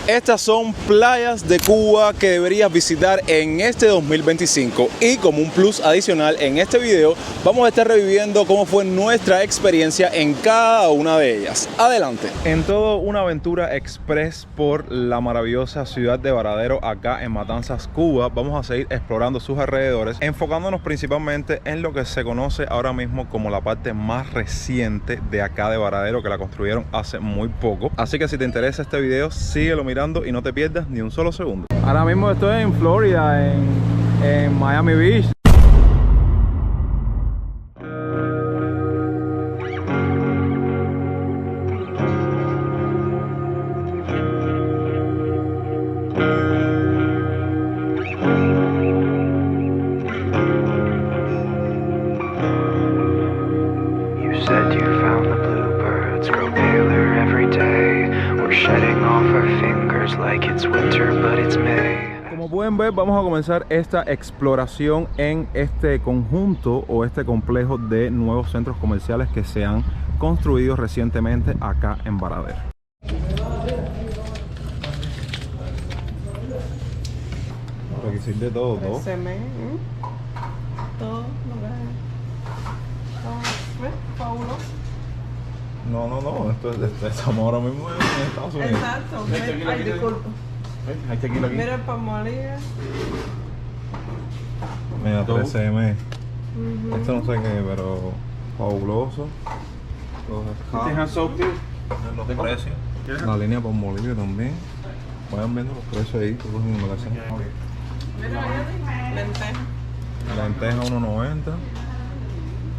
Estas son playas de Cuba que deberías visitar en este 2025 y como un plus adicional en este video vamos a estar reviviendo cómo fue nuestra experiencia en cada una de ellas. Adelante. En todo una aventura express por la maravillosa ciudad de Varadero acá en Matanzas, Cuba, vamos a seguir explorando sus alrededores, enfocándonos principalmente en lo que se conoce ahora mismo como la parte más reciente de acá de Varadero, que la construyeron hace muy poco. Así que si te interesa este video, síguelo mirando y no te pierdas ni un solo segundo. Ahora mismo estoy en Florida, en Miami Beach. Como pueden ver, vamos a comenzar esta exploración en este conjunto o este complejo de nuevos centros comerciales que se han construido recientemente acá en Varadero. Aquí sí de todo, todo. Todo lo que fabuloso. No, estamos ahora mismo en Estados Unidos. Exacto. Ay, disculpa. Aquí. Mira el palmolía. Mira, 13M. Esto no sé qué, pero fabuloso. Los escapes, los precios. La línea Palmolive también. Vayan viendo los precios ahí, todos en MLC. Mira, lenteja. Lenteja 1.90.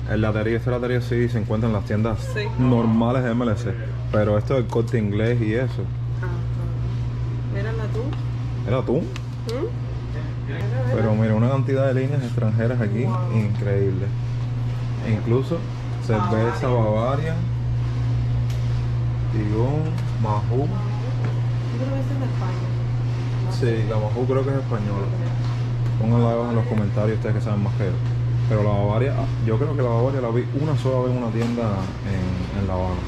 El latería, este latería sí se encuentra en las tiendas normales de MLC. Pero esto del Corte Inglés y eso. Mira el atún. ¿El atún? Pero mira, una cantidad de líneas extranjeras aquí increíble. E incluso cerveza Bavaria, Tigón, Mahou. Yo creo que es de España. Sí, la Mahou creo que es española. Pónganla abajo en los comentarios ustedes que saben más que yo. Pero la Bavaria, yo creo que la Bavaria la vi una sola vez en una tienda en La Habana.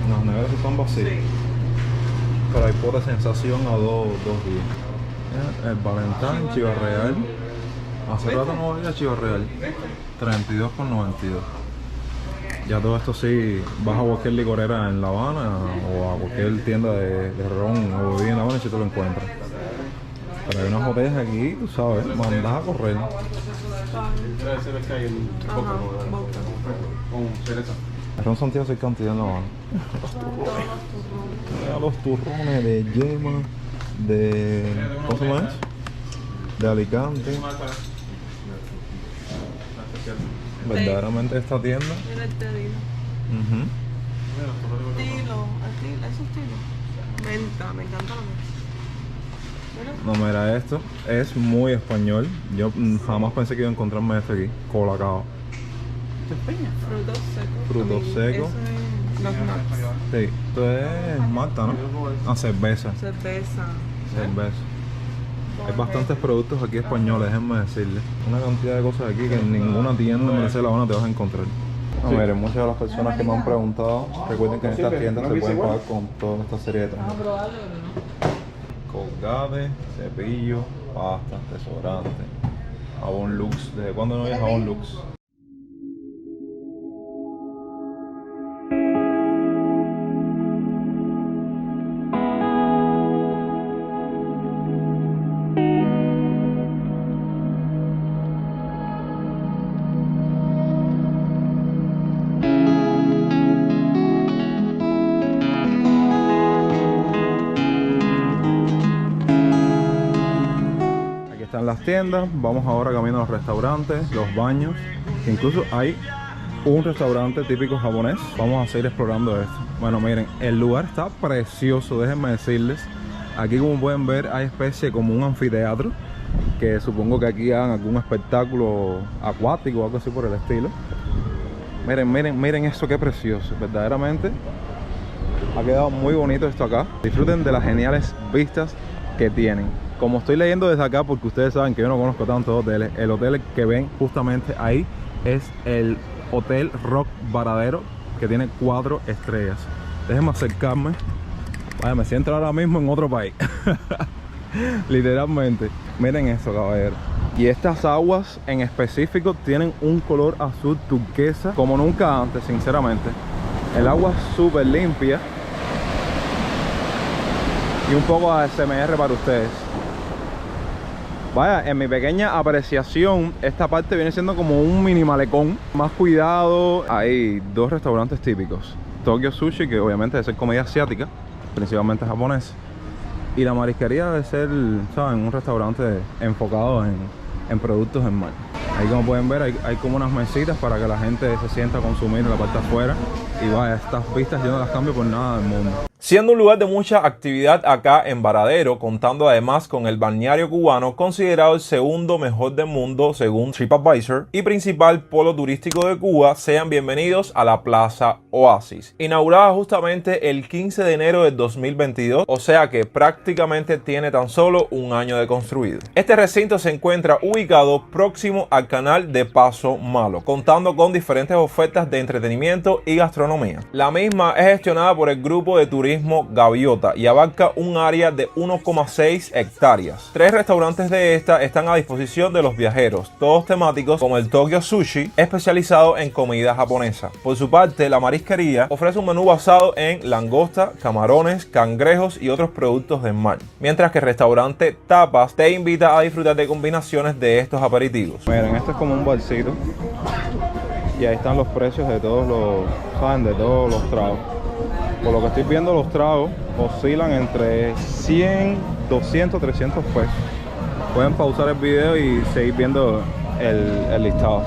Las neveras están vacías. Sí. Pero hay por sensación a dos días. El Valentine, Chiva Real. Hace rato no había Chiva Real. 32,92. Ya todo esto sí, vas a cualquier licorera en La Habana o a cualquier tienda de ron o bebida en La Habana y si te lo encuentras. Pero hay unas botellas aquí, tú sabes, mandas a correr. El ron Santiago sí hay cantidad en La Habana. Mira los turrones de yema, ¿cómo se llama eso? De Alicante. Verdaderamente esta tienda. Mira el tedino. Esos tilos. Menta, me encanta la menta. No, mira, esto es muy español. Yo jamás pensé que iba a encontrarme esto aquí. Colacao. Frutos secos. Los nuts. Sí, esto es malta, ¿no? Ah, cerveza. Cerveza. Hay bastantes productos aquí españoles, déjenme decirles. Una cantidad de cosas aquí que en ninguna tienda de La Habana te vas a encontrar. Miren, muchas de las personas que me han preguntado, recuerden que en estas tiendas se pueden pagar con toda esta serie de tarjetas. Colgate, cepillo, pasta, desodorante, jabón Lux. ¿Desde cuándo no había jabón Lux? Están las tiendas, vamos ahora camino a los restaurantes, los baños, que incluso hay un restaurante típico japonés. Vamos a seguir explorando esto. Bueno, miren, el lugar está precioso, déjenme decirles. Aquí, como pueden ver, hay especie como un anfiteatro, que supongo que aquí hagan algún espectáculo acuático o algo así por el estilo. Miren eso, qué precioso, verdaderamente ha quedado muy bonito esto acá. Disfruten de las geniales vistas que tienen. Como estoy leyendo desde acá, porque ustedes saben que yo no conozco tantos hoteles, el hotel que ven justamente ahí es el Hotel Rock Varadero, que tiene 4 estrellas. Déjenme acercarme Vaya, me siento ahora mismo en otro país. Literalmente. Miren eso, caballero. Y estas aguas en específico tienen un color azul turquesa como nunca antes, sinceramente. El agua es súper limpia. Y un poco de ASMR para ustedes. Vaya, en mi pequeña apreciación, esta parte viene siendo como un mini malecón. Más cuidado. Hay dos restaurantes típicos. Tokyo Sushi, que obviamente debe ser comida asiática, principalmente japonés. Y la marisquería debe ser, ¿saben? Un restaurante enfocado en productos en mar. Ahí, como pueden ver, hay como unas mesitas para que la gente se sienta a consumir en la parte de afuera. Y vaya, estas vistas yo no las cambio por nada del mundo. Siendo un lugar de mucha actividad acá en Varadero, contando además con el balneario cubano, considerado el segundo mejor del mundo según TripAdvisor y principal polo turístico de Cuba, sean bienvenidos a la Plaza Oasis, inaugurada justamente el 15 de enero del 2022, o sea que prácticamente tiene tan solo un año de construido. Este recinto se encuentra ubicado próximo al canal de Paso Malo, contando con diferentes ofertas de entretenimiento y gastronomía. La misma es gestionada por el grupo de turismo Gaviota y abarca un área de 1,6 hectáreas. 3 restaurantes de esta están a disposición de los viajeros, todos temáticos, como el Tokyo Sushi, especializado en comida japonesa. Por su parte, la marisquería ofrece un menú basado en langosta, camarones, cangrejos y otros productos del mar, mientras que el restaurante Tapas te invita a disfrutar de combinaciones de estos aperitivos. Miren, esto es como un barcito y ahí están los precios de todos los, ¿saben? De todos los tragos. Por lo que estoy viendo, los tragos oscilan entre 100, 200, 300 pesos. Pueden pausar el video y seguir viendo el listado.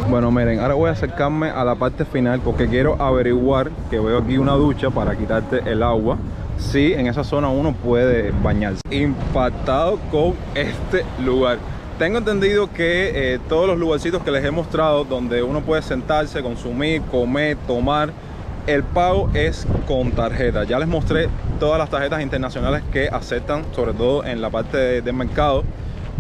Bueno, miren, ahora voy a acercarme a la parte final porque quiero averiguar, que veo aquí una ducha para quitarte el agua, si en esa zona uno puede bañarse. Impactado con este lugar. Tengo entendido que todos los lugarcitos que les he mostrado, donde uno puede sentarse, consumir, comer, tomar, el pago es con tarjeta. Ya les mostré todas las tarjetas internacionales que aceptan, sobre todo en la parte del mercado,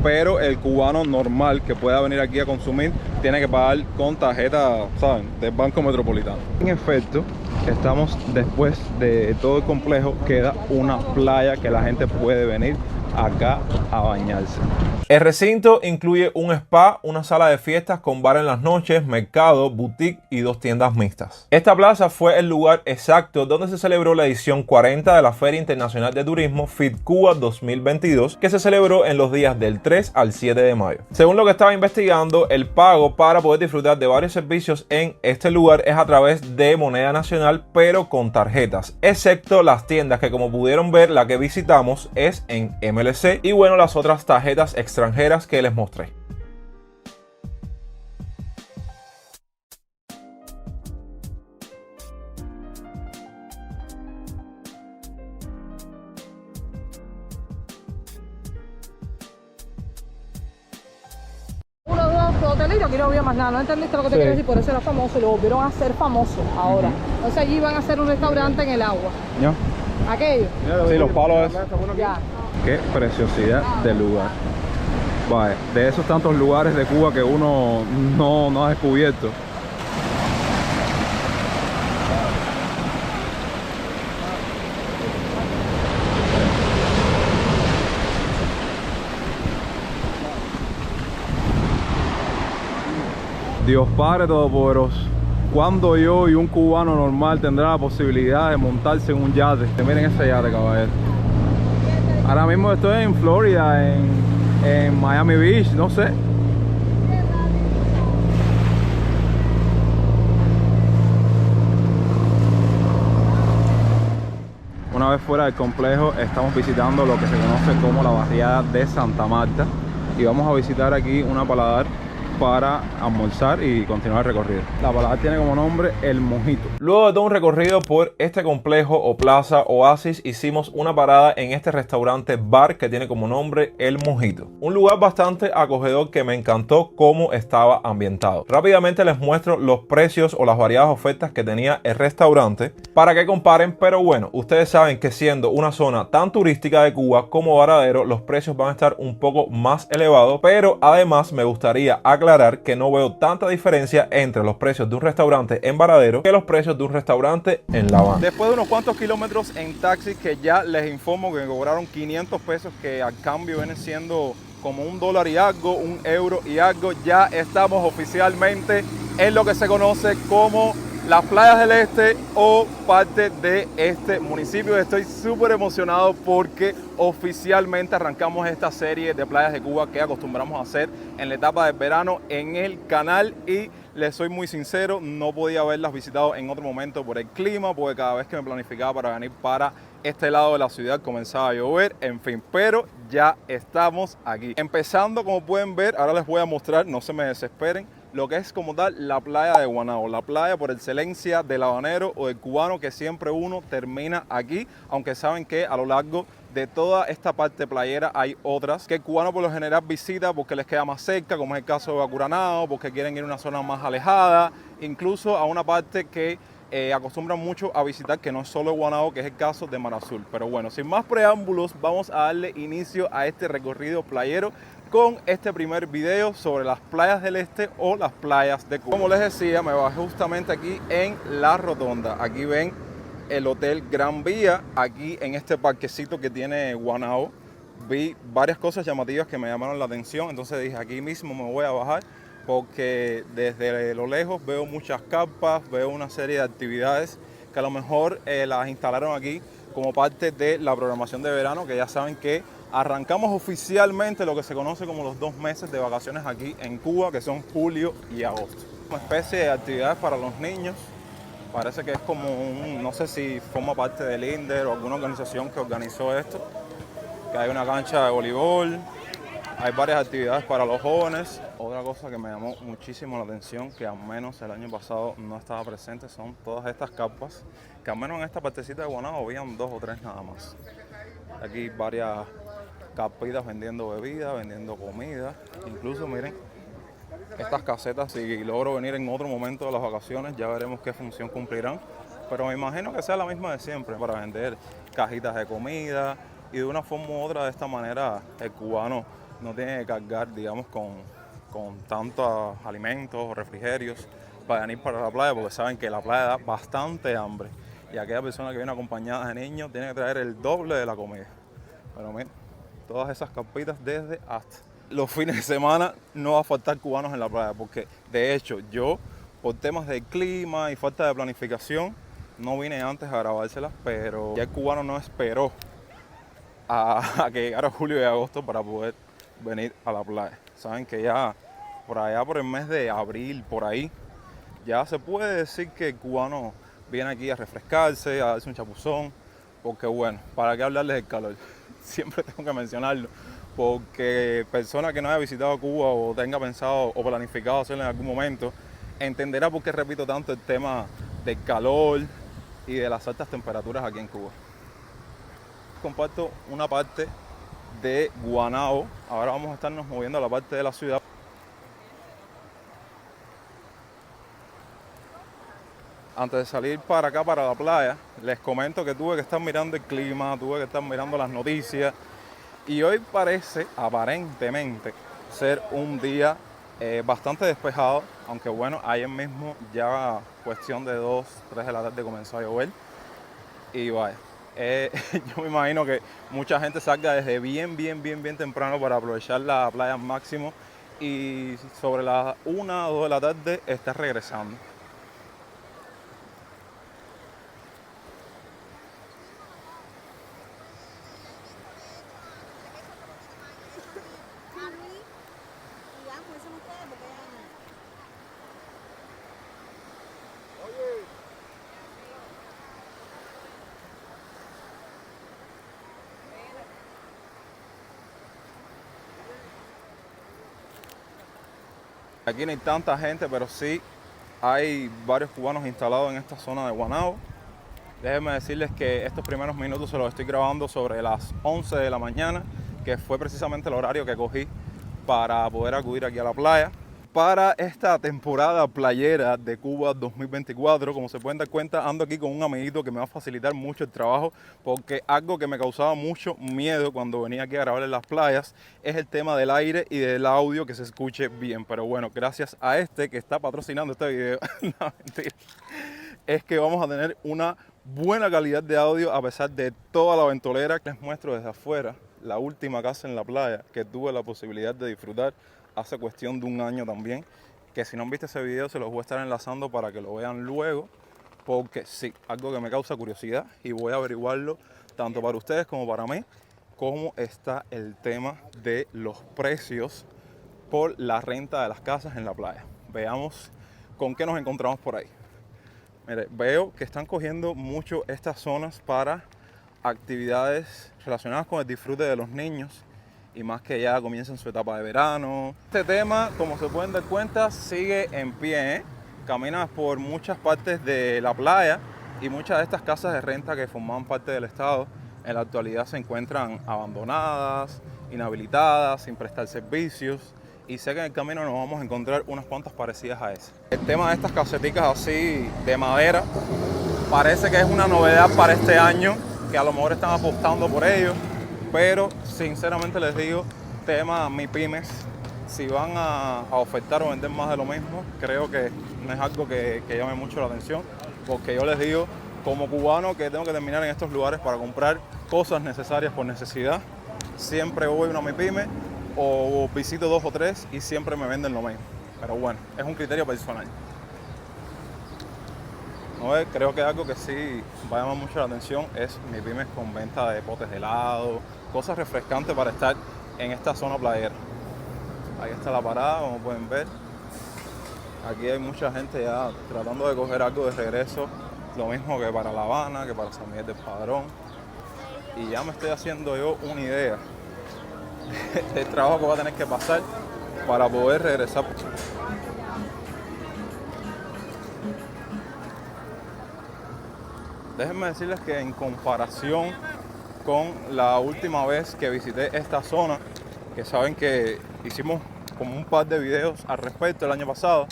pero el cubano normal que pueda venir aquí a consumir tiene que pagar con tarjeta, ¿saben? Del Banco Metropolitano. En efecto, estamos después de todo el complejo, queda una playa que la gente puede venir acá a bañarse. El recinto incluye un spa, una sala de fiestas con bar en las noches, mercado, boutique y 2 tiendas mixtas. Esta plaza fue el lugar exacto donde se celebró la edición 40 de la Feria Internacional de Turismo FIT Cuba 2022, que se celebró en los días del 3 al 7 de mayo. Según lo que estaba investigando, el pago para poder disfrutar de varios servicios en este lugar es a través de moneda nacional, pero con tarjetas, excepto las tiendas que, como pudieron ver, la que visitamos es en MLC, y bueno, las otras tarjetas extranjeras que les mostré. Uno, dos, hotelero, aquí no había más nada, ¿no entendiste lo que te quiero decir? Por eso era famoso y lo volvieron a hacer famoso ahora. Entonces allí van a hacer un restaurante en el agua. ¿Ya? Aquello. Sí, los palos. Ya. Qué preciosidad de lugar. Vale, de esos tantos lugares de Cuba que uno no ha descubierto. Dios Padre Todopoderoso, ¿cuándo yo y un cubano normal tendrá la posibilidad de montarse en un yate? Miren ese yate, caballero. Ahora mismo estoy en Florida, en Miami Beach, no sé. Una vez fuera del complejo, estamos visitando lo que se conoce como la barriada de Santa Marta y vamos a visitar aquí una paladar para almorzar y continuar el recorrido. La paladar tiene como nombre El Mojito. Luego de todo un recorrido por este complejo o plaza Oasis, hicimos una parada en este restaurante bar que tiene como nombre El Mojito. Un lugar bastante acogedor que me encantó cómo estaba ambientado. Rápidamente les muestro los precios o las variadas ofertas que tenía el restaurante para que comparen, pero bueno, ustedes saben que siendo una zona tan turística de Cuba como Varadero, los precios van a estar un poco más elevados, pero además me gustaría aclarar aclarar que no veo tanta diferencia entre los precios de un restaurante en Varadero que los precios de un restaurante en La Habana. Después de unos cuantos kilómetros en taxi, que ya les informo que me cobraron 500 pesos, que al cambio viene siendo como $1 y algo, €1 y algo, ya estamos oficialmente en lo que se conoce como las Playas del Este o parte de este municipio. Estoy súper emocionado porque oficialmente arrancamos esta serie de playas de Cuba que acostumbramos a hacer en la etapa del verano en el canal, y les soy muy sincero, no podía haberlas visitado en otro momento por el clima, porque cada vez que me planificaba para venir para este lado de la ciudad comenzaba a llover, en fin, pero ya estamos aquí. Empezando, como pueden ver, ahora les voy a mostrar, no se me desesperen, lo que es como tal la playa de Guanabo, la playa por excelencia del habanero o del cubano, que siempre uno termina aquí, aunque saben que a lo largo de toda esta parte playera hay otras que el cubano por lo general visita porque les queda más cerca, como es el caso de Bacuranao, porque quieren ir a una zona más alejada, incluso a una parte que acostumbran mucho a visitar, que no es solo Guanabo, que es el caso de Mar Azul. Pero bueno, sin más preámbulos, vamos a darle inicio a este recorrido playero con este primer video sobre las playas del este o las playas de Cuba. Como les decía, me bajé justamente aquí en La Rotonda. Aquí ven el Hotel Gran Vía, aquí en este parquecito que tiene Guanabo. Vi varias cosas llamativas que me llamaron la atención, entonces dije, aquí mismo me voy a bajar, porque desde lo lejos veo muchas carpas, veo una serie de actividades que a lo mejor las instalaron aquí como parte de la programación de verano, que ya saben que arrancamos oficialmente lo que se conoce como los 2 meses de vacaciones aquí en Cuba, que son julio y agosto. Una especie de actividades para los niños, parece que es como no sé si forma parte del INDER o alguna organización que organizó esto, que hay una cancha de voleibol, hay varias actividades para los jóvenes. Otra cosa que me llamó muchísimo la atención, que al menos el año pasado no estaba presente, son todas estas carpas, que al menos en esta partecita de Guanabo habían 2 o 3 nada más. Aquí varias carpitas vendiendo bebidas, vendiendo comida, incluso miren estas casetas. Si logro venir en otro momento de las vacaciones, ya veremos qué función cumplirán, pero me imagino que sea la misma de siempre, para vender cajitas de comida, y de una forma u otra, de esta manera el cubano no tiene que cargar, digamos, con tantos alimentos o refrigerios para venir para la playa, porque saben que la playa da bastante hambre, y aquella persona que viene acompañada de niños tiene que traer el doble de la comida. Pero miren, todas esas carpitas desde hasta. Los fines de semana no va a faltar cubanos en la playa, porque de hecho yo, por temas de clima y falta de planificación, no vine antes a grabárselas, pero ya el cubano no esperó a que llegara julio y agosto para poder venir a la playa. Saben que ya por allá, por el mes de abril, por ahí, ya se puede decir que el cubano viene aquí a refrescarse, a darse un chapuzón, porque bueno, ¿para qué hablarles del calor? Siempre tengo que mencionarlo, porque persona que no haya visitado Cuba o tenga pensado o planificado hacerlo en algún momento, entenderá por qué repito tanto el tema del calor y de las altas temperaturas aquí en Cuba. Comparto una parte de Guanabo, ahora vamos a estarnos moviendo a la parte de la ciudad. Antes de salir para acá, para la playa, les comento que tuve que estar mirando el clima, tuve que estar mirando las noticias, y hoy parece, aparentemente, ser un día bastante despejado, aunque bueno, ayer mismo ya cuestión de 2, 3 de la tarde comenzó a llover, y vaya, yo me imagino que mucha gente salga desde bien temprano para aprovechar la playa al máximo, y sobre las 1 o 2 de la tarde está regresando. Aquí no hay tanta gente, pero sí hay varios cubanos instalados en esta zona de Guanabo. Déjenme decirles que estos primeros minutos se los estoy grabando sobre las 11 de la mañana, que fue precisamente el horario que cogí para poder acudir aquí a la playa. para esta temporada playera de Cuba 2024. Como se pueden dar cuenta, ando aquí con un amiguito que me va a facilitar mucho el trabajo, porque algo que me causaba mucho miedo cuando venía aquí a grabar en las playas es el tema del aire y del audio, que se escuche bien. Pero bueno, gracias a este que está patrocinando este video, no, mentira, es que vamos a tener una buena calidad de audio a pesar de toda la ventolera. Les muestro desde afuera la última casa en la playa que tuve la posibilidad de disfrutar hace cuestión de un año también, que si no han visto ese video se los voy a estar enlazando para que lo vean luego, porque sí, algo que me causa curiosidad y voy a averiguarlo tanto para ustedes como para mí, cómo está el tema de los precios por la renta de las casas en la playa. Veamos con qué nos encontramos por ahí. Mire, veo que están cogiendo mucho estas zonas para actividades relacionadas con el disfrute de los niños, y más que ya comiencen su etapa de verano. Este tema, como se pueden dar cuenta, sigue en pie, ¿eh? Caminas por muchas partes de la playa y muchas de estas casas de renta que formaban parte del estado en la actualidad se encuentran abandonadas, inhabilitadas, sin prestar servicios, y sé que en el camino nos vamos a encontrar unas cuantas parecidas a esas. El tema de estas caseticas así de madera parece que es una novedad para este año, que a lo mejor están apostando por ello, pero sinceramente les digo, tema MIPYMES, si van a ofertar o vender más de lo mismo, creo que no es algo que llame mucho la atención, porque yo les digo, como cubano que tengo que terminar en estos lugares para comprar cosas necesarias por necesidad, siempre voy a una MIPYME o visito 2 o 3 y siempre me venden lo mismo. Pero bueno, es un criterio personal. No, creo que algo que sí va a llamar mucho la atención es MIPYMES con venta de potes de helado, cosas refrescantes para estar en esta zona playera. Ahí está la parada, como pueden ver. Aquí hay mucha gente ya tratando de coger algo de regreso, lo mismo que para La Habana, que para San Miguel del Padrón. Y ya me estoy haciendo yo una idea del trabajo que va a tener que pasar para poder regresar. Déjenme decirles que en comparación con la última vez que visité esta zona, que saben que hicimos como un par de videos al respecto el año pasado,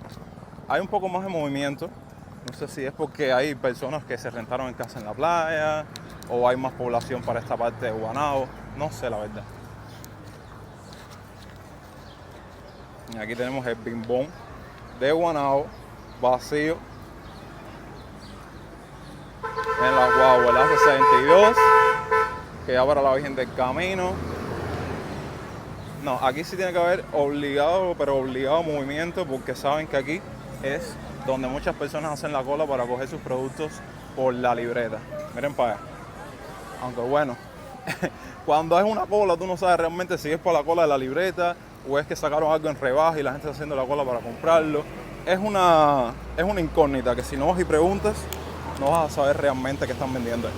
hay un poco más de movimiento. No sé si es porque hay personas que se rentaron en casa en la playa o hay más población para esta parte de Guanabo, no sé la verdad. Y aquí tenemos el Bimbón de Guanabo vacío en la guagua, la 62, que va para la Virgen del Camino. No, aquí sí tiene que haber obligado movimiento, porque saben que aquí es donde muchas personas hacen la cola para coger sus productos por la libreta. Miren para allá. Aunque bueno, cuando es una cola tú no sabes realmente si es por la cola de la libreta o es que sacaron algo en rebaja y la gente está haciendo la cola para comprarlo. Es una incógnita que si no vas y preguntas no vas a saber realmente qué están vendiendo ahí.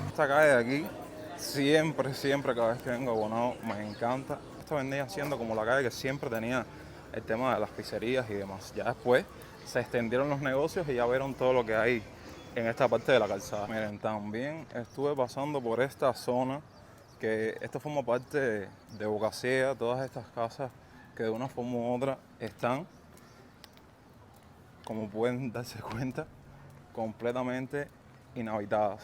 Esta calle de aquí, siempre cada vez que vengo a Bonao, me encanta. Esta vendría siendo como la calle que siempre tenía el tema de las pizzerías y demás. Ya después se extendieron los negocios y ya vieron todo lo que hay en esta parte de la calzada. Miren, también estuve pasando por esta zona, que esto forma parte de Boca Ciega, todas estas casas que de una forma u otra están, como pueden darse cuenta, completamente inhabitadas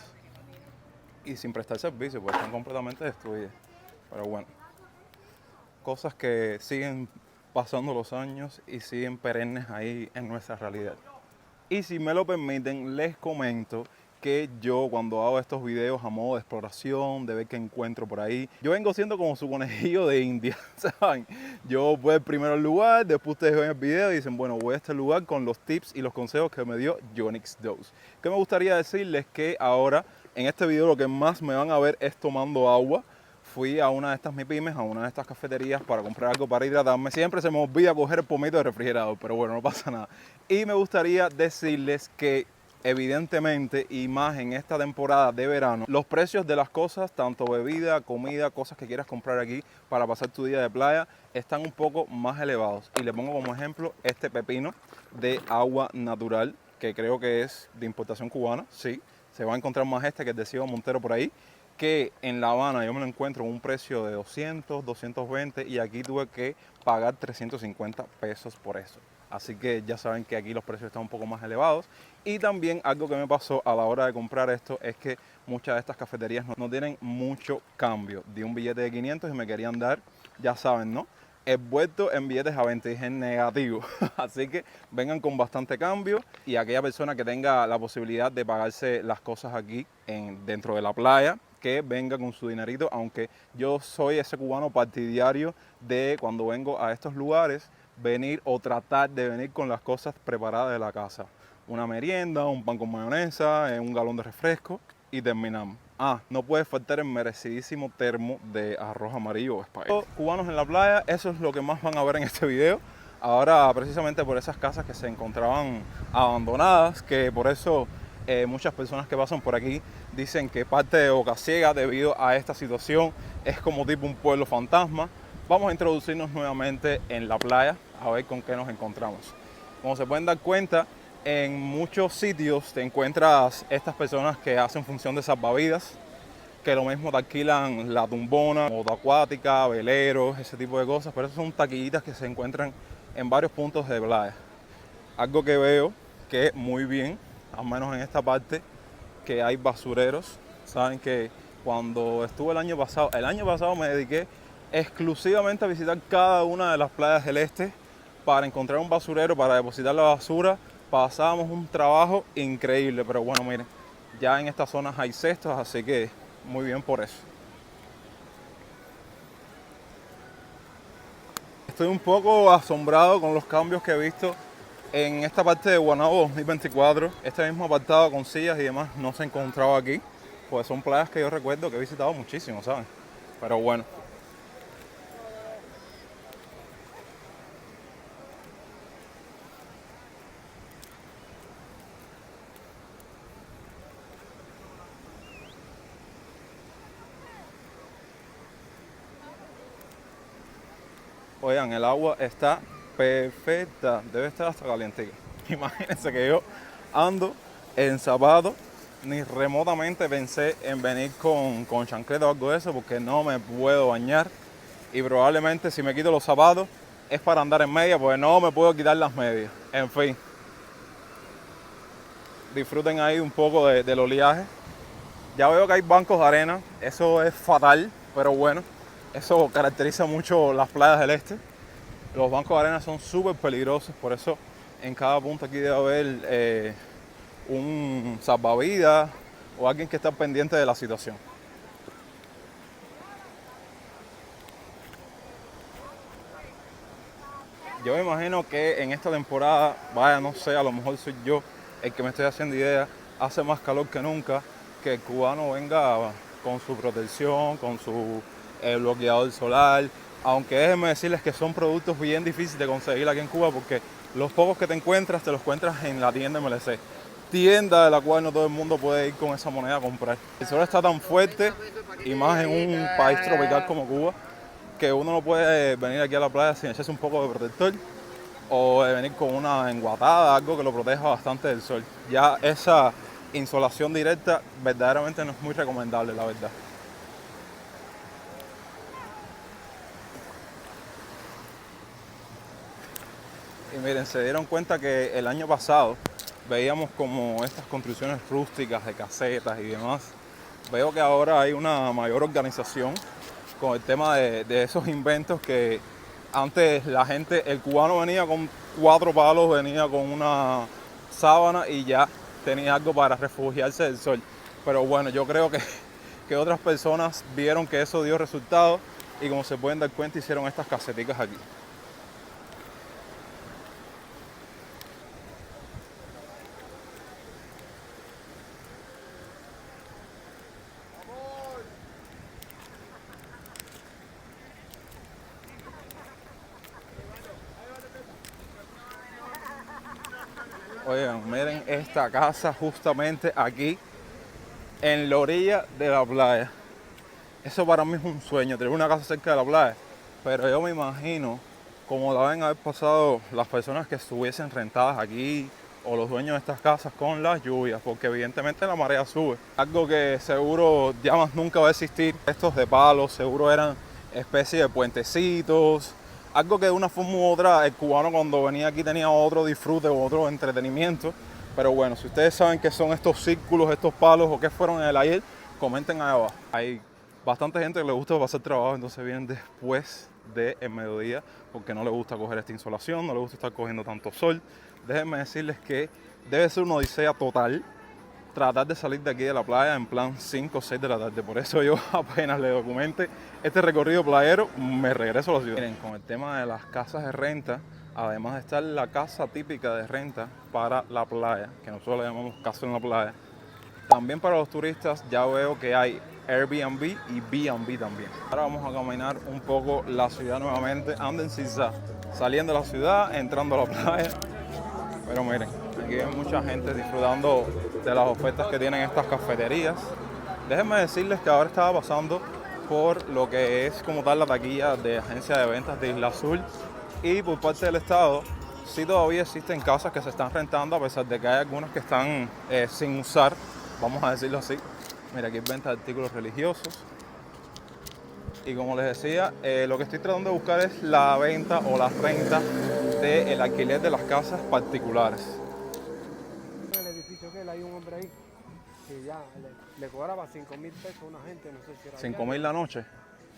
y sin prestar servicio, pues están completamente destruidas. Pero bueno, cosas que siguen pasando los años y siguen perennes ahí en nuestra realidad. Y si me lo permiten, les comento que yo cuando hago estos videos a modo de exploración, de ver qué encuentro por ahí, yo vengo siendo como su conejillo de India, ¿saben? Yo voy primero al lugar, después ustedes ven el video y dicen, bueno, voy a este lugar con los tips y los consejos que me dio Yonix Dose. ¿Qué me gustaría decirles? Que ahora, en este video, lo que más me van a ver es tomando agua. Fui a una de estas MIPYMES, a una de estas cafeterías para comprar algo para hidratarme. Siempre se me olvida coger el pomito de refrigerador, pero bueno, no pasa nada. Y me gustaría decirles que evidentemente, y más en esta temporada de verano, los precios de las cosas, tanto bebida, comida, cosas que quieras comprar aquí para pasar tu día de playa, están un poco más elevados. Y le pongo como ejemplo este pepino de agua natural, que creo que es de importación cubana, sí. Se va a encontrar más que el de Ciego Montero por ahí, que en La Habana yo me lo encuentro con un precio de 200, 220 y aquí tuve que pagar 350 pesos por eso. Así que ya saben que aquí los precios están un poco más elevados. Y también algo que me pasó a la hora de comprar esto es que muchas de estas cafeterías no tienen mucho cambio. Di un billete de 500 y me querían dar, ya saben, ¿no?, envuelto en billetes a 20, dije negativo. Así que vengan con bastante cambio y aquella persona que tenga la posibilidad de pagarse las cosas aquí dentro de la playa, que venga con su dinerito, aunque yo soy ese cubano partidario de cuando vengo a estos lugares, venir o tratar de venir con las cosas preparadas de la casa. Una merienda, un pan con mayonesa, un galón de refresco y terminamos. No puede faltar el merecidísimo termo de arroz amarillo o espagueti. Cubanos en la playa, eso es lo que más van a ver en este video. Ahora precisamente por esas casas que se encontraban abandonadas, que por eso muchas personas que pasan por aquí dicen que parte de Boca Ciega debido a esta situación es como tipo un pueblo fantasma. Vamos a introducirnos nuevamente en la playa a ver con qué nos encontramos. Como se pueden dar cuenta, en muchos sitios te encuentras estas personas que hacen función de salvavidas, que lo mismo te alquilan la tumbona, moto acuática, veleros, ese tipo de cosas, pero esas son taquillitas que se encuentran en varios puntos de playa. Algo que veo que muy bien, al menos en esta parte, que hay basureros. Saben que cuando estuve el año pasado me dediqué exclusivamente a visitar cada una de las playas del este para encontrar un basurero, para depositar la basura. Pasábamos un trabajo increíble, pero bueno, miren, ya en estas zonas hay cestos, así que muy bien por eso. Estoy un poco asombrado con los cambios que he visto en esta parte de Guaynabo 2024. Este mismo apartado con sillas y demás no se encontraba aquí, pues son playas que yo recuerdo que he visitado muchísimo, ¿saben? Pero bueno. Oigan, el agua está perfecta, debe estar hasta caliente. Imagínense que yo ando en zapatos, ni remotamente pensé en venir con chancleta o algo de eso, porque no me puedo bañar. Y probablemente si me quito los zapatos es para andar en media, porque no me puedo quitar las medias. En fin, disfruten ahí un poco del oleaje. Ya veo que hay bancos de arena, eso es fatal, pero bueno, eso caracteriza mucho las playas del este. Los bancos de arena son súper peligrosos, por eso en cada punto aquí debe haber un salvavidas o alguien que esté pendiente de la situación. Yo me imagino que en esta temporada, no sé, a lo mejor soy yo el que me estoy haciendo idea, hace más calor que nunca, que el cubano venga con su protección, con su bloqueador solar, aunque déjenme decirles que son productos bien difíciles de conseguir aquí en Cuba, porque los pocos que te encuentras en la tienda MLC, tienda de la cual no todo el mundo puede ir con esa moneda a comprar. El sol está tan fuerte, y más en un país tropical como Cuba, que uno no puede venir aquí a la playa sin echarse un poco de protector o de venir con una enguatada, algo que lo proteja bastante del sol. Ya esa insolación directa verdaderamente no es muy recomendable, la verdad. Y miren, se dieron cuenta que el año pasado veíamos como estas construcciones rústicas de casetas y demás. Veo que ahora hay una mayor organización con el tema de esos inventos que antes la gente, el cubano venía con 4 palos, venía con una sábana y ya tenía algo para refugiarse del sol. Pero bueno, yo creo que otras personas vieron que eso dio resultado y como se pueden dar cuenta hicieron estas caseticas aquí. Oigan, miren esta casa justamente aquí en la orilla de la playa. Eso para mí es un sueño, tener una casa cerca de la playa. Pero yo me imagino cómo la deben haber pasado las personas que estuviesen rentadas aquí o los dueños de estas casas con las lluvias, porque evidentemente la marea sube. Algo que seguro ya más nunca va a existir. Estos de palos seguro eran especie de puentecitos. Algo que de una forma u otra el cubano cuando venía aquí tenía otro disfrute o otro entretenimiento. Pero bueno, si ustedes saben qué son estos círculos, estos palos o qué fueron en el ayer, comenten ahí abajo. Hay bastante gente que le gusta pasar trabajo, entonces vienen después del mediodía porque no le gusta coger esta insolación, no le gusta estar cogiendo tanto sol. Déjenme decirles que debe ser una odisea total tratar de salir de aquí de la playa en plan 5 o 6 de la tarde. Por eso yo apenas le documente este recorrido playero, me regreso a la ciudad. Miren, con el tema de las casas de renta, además de estar la casa típica de renta para la playa, que nosotros le llamamos casa en la playa, también para los turistas ya veo que hay Airbnb y B&B también. Ahora vamos a caminar un poco la ciudad nuevamente, anden saliendo de la ciudad, entrando a la playa. Pero miren, aquí hay mucha gente disfrutando de las ofertas que tienen estas cafeterías. Déjenme decirles que ahora estaba pasando por lo que es como tal la taquilla de agencia de ventas de Isla Azul, y por parte del Estado sí todavía existen casas que se están rentando, a pesar de que hay algunas que están sin usar, vamos a decirlo así. Mira, aquí hay venta de artículos religiosos. Y como les decía, lo que estoy tratando de buscar es la venta o la renta del alquiler de las casas particulares. En el edificio que él hay un hombre ahí que ya le cobraba 5.000 pesos a una gente, no sé si era 5.000 la noche.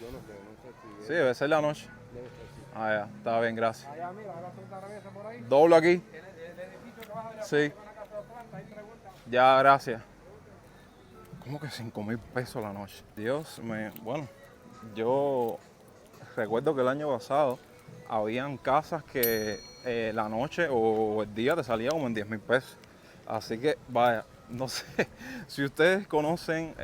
Yo no sé si Sí, debe ser la noche. debe ser así. Ah, ya, está bien, gracias. Allá mira, ahora frente a la mesa por ahí, Doblo aquí. el edificio que vas a ver, Sí. una casa de planta, ahí pregunta. Ya, gracias. ¿Cómo que 5.000 pesos la noche? Dios me... Bueno, yo recuerdo que el año pasado habían casas que la noche o el día te salía como en 10.000 pesos. Así que, vaya, no sé si ustedes conocen,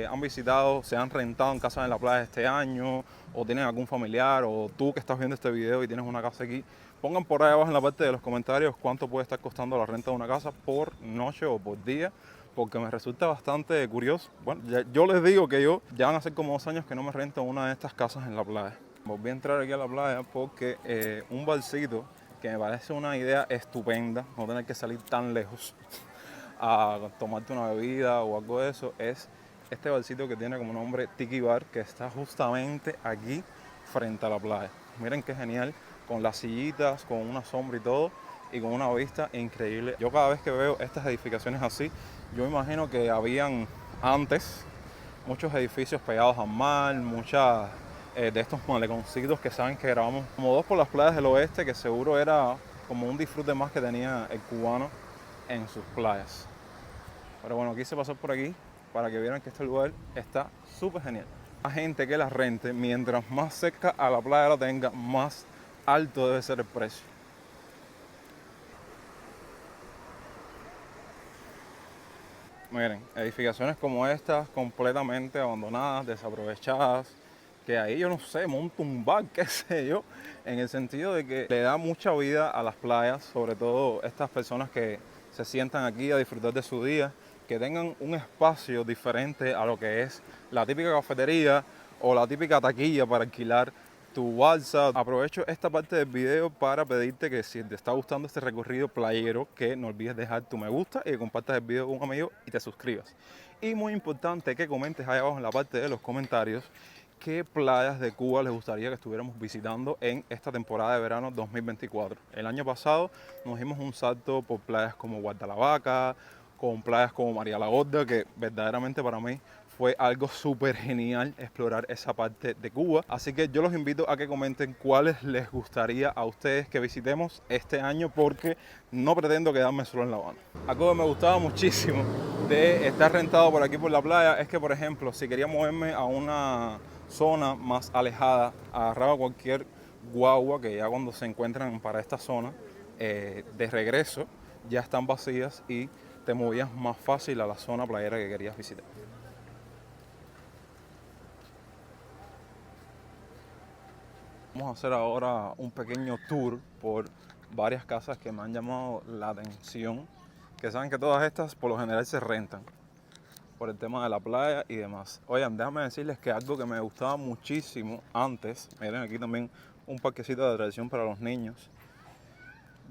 han visitado, se han rentado en casas en la playa este año, o tienen algún familiar, o tú que estás viendo este video y tienes una casa aquí, pongan por ahí abajo en la parte de los comentarios cuánto puede estar costando la renta de una casa por noche o por día, porque me resulta bastante curioso. Bueno, yo les digo que yo ya van a ser como 2 años que no me rento una de estas casas en la playa. Volví a entrar aquí a la playa porque un barcito, que me parece una idea estupenda, no tener que salir tan lejos a tomarte una bebida o algo de eso, es este barcito que tiene como nombre Tiki Bar, que está justamente aquí frente a la playa. Miren qué genial, con las sillitas, con una sombra y todo, y con una vista increíble. Yo cada vez que veo estas edificaciones así, yo imagino que habían antes muchos edificios pegados al mar, muchas de estos maleconcitos que saben que grabamos como 2 por las playas del oeste, que seguro era como un disfrute más que tenía el cubano en sus playas. Pero bueno, quise pasar por aquí para que vieran que este lugar está súper genial. La gente que la rente, mientras más cerca a la playa la tenga, más alto debe ser el precio. Miren, edificaciones como estas, completamente abandonadas, desaprovechadas, que ahí yo no sé, monto un bar, qué sé yo, en el sentido de que le da mucha vida a las playas, sobre todo estas personas que se sientan aquí a disfrutar de su día, que tengan un espacio diferente a lo que es la típica cafetería o la típica taquilla para alquilar tu balsa. Aprovecho esta parte del video para pedirte que si te está gustando este recorrido playero, que no olvides dejar tu me gusta y que compartas el video con un amigo y te suscribas. Y muy importante que comentes ahí abajo en la parte de los comentarios qué playas de Cuba les gustaría que estuviéramos visitando en esta temporada de verano 2024. El año pasado nos dimos un salto por playas como Guardalavaca, con playas como María la Gorda, que verdaderamente para mí fue algo súper genial explorar esa parte de Cuba. Así que yo los invito a que comenten cuáles les gustaría a ustedes que visitemos este año, porque no pretendo quedarme solo en La Habana. Algo que me gustaba muchísimo de estar rentado por aquí por la playa es que, por ejemplo, si quería moverme a una zona más alejada, agarraba cualquier guagua que ya cuando se encuentran para esta zona de regreso ya están vacías y te movías más fácil a la zona playera que querías visitar. Vamos a hacer ahora un pequeño tour por varias casas que me han llamado la atención que saben que todas estas por lo general se rentan por el tema de la playa y demás. Oigan, déjame decirles que algo que me gustaba muchísimo antes, miren aquí también un parquecito de tradición para los niños,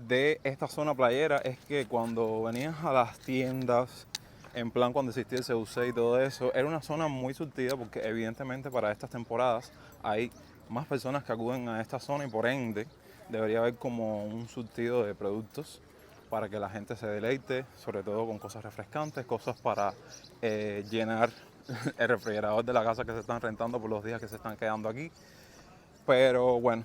de esta zona playera, es que cuando venías a las tiendas, en plan cuando existía el CUC y todo eso, era una zona muy surtida porque evidentemente para estas temporadas hay más personas que acuden a esta zona y por ende debería haber como un surtido de productos para que la gente se deleite, sobre todo con cosas refrescantes, cosas para llenar el refrigerador de la casa que se están rentando por los días que se están quedando aquí. Pero bueno,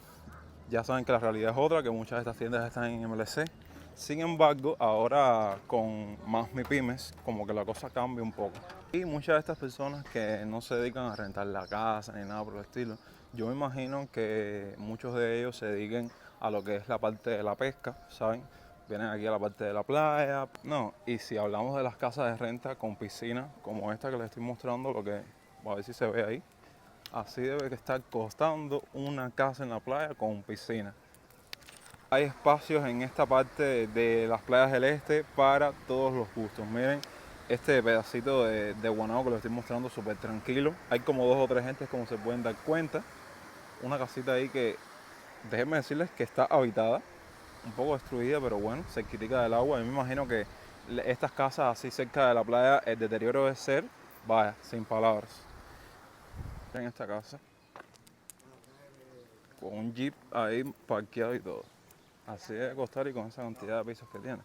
ya saben que la realidad es otra, que muchas de estas tiendas están en MLC. Sin embargo, ahora con más MIPYMES, como que la cosa cambia un poco. Y muchas de estas personas que no se dedican a rentar la casa ni nada por el estilo, yo me imagino que muchos de ellos se dediquen a lo que es la parte de la pesca, ¿saben? Vienen aquí a la parte de la playa. No, y si hablamos de las casas de renta con piscina, como esta que les estoy mostrando, lo que, a ver si se ve ahí, así debe estar costando una casa en la playa con piscina. Hay espacios en esta parte de las playas del este para todos los gustos. Miren este pedacito de guanao que les estoy mostrando súper tranquilo. Hay como 2 o 3 gentes como se pueden dar cuenta. Una casita ahí que, déjenme decirles que está habitada, un poco destruida, pero bueno, cerquitica del agua. Yo me imagino que estas casas así cerca de la playa, el deterioro debe ser, vaya, sin palabras. Miren esta casa, con un jeep ahí parqueado y todo. Así debe costar y con esa cantidad de pisos que tiene.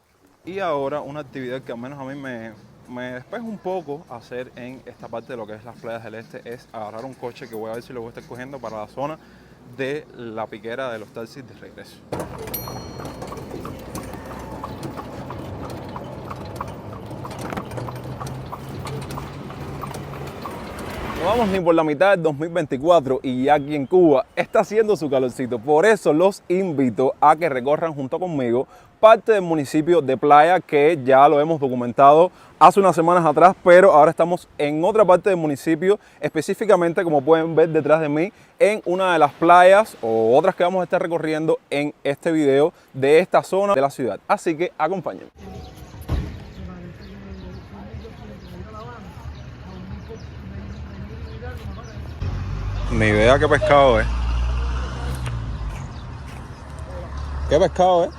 Y ahora una actividad que al menos a mí me despeja un poco hacer en esta parte de lo que es las playas del este es agarrar un coche que voy a ver si lo voy a estar cogiendo para la zona de la piquera de los taxis de regreso. No vamos ni por la mitad del 2024 y ya aquí en Cuba está haciendo su calorcito. Por eso los invito a que recorran junto conmigo parte del municipio de Playa, que ya lo hemos documentado hace unas semanas atrás, pero ahora estamos en otra parte del municipio, específicamente, como pueden ver detrás de mí, en una de las playas o otras que vamos a estar recorriendo en este video de esta zona de la ciudad. Así que acompáñenme. Ni idea qué pescado es. ¿Qué pescado es?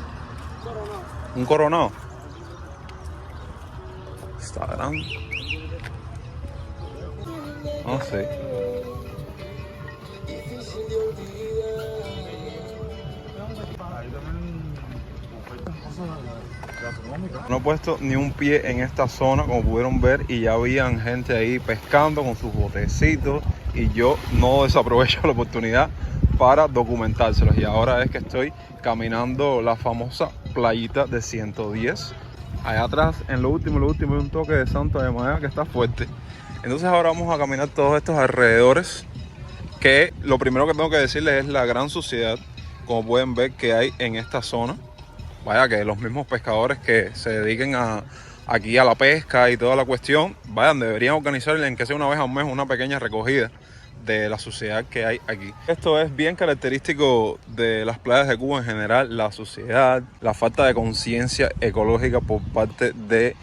Un coronado. Está grande. No sé. No he puesto ni un pie en esta zona, como pudieron ver, y ya habían gente ahí pescando con sus botecitos y yo no desaprovecho la oportunidad para documentárselos. Y ahora es que estoy caminando la famosa playita de 110. Allá atrás, en lo último, hay un toque de Santa de Madera que está fuerte. Entonces ahora vamos a caminar todos estos alrededores, que lo primero que tengo que decirles es la gran suciedad, como pueden ver, que hay en esta zona. Vaya, que los mismos pescadores que se dediquen aquí a la pesca y toda la cuestión, vayan, deberían organizar, en que sea una vez al mes, una pequeña recogida de la suciedad que hay aquí. Esto es bien característico de las playas de Cuba en general, la suciedad, la falta de conciencia ecológica por parte de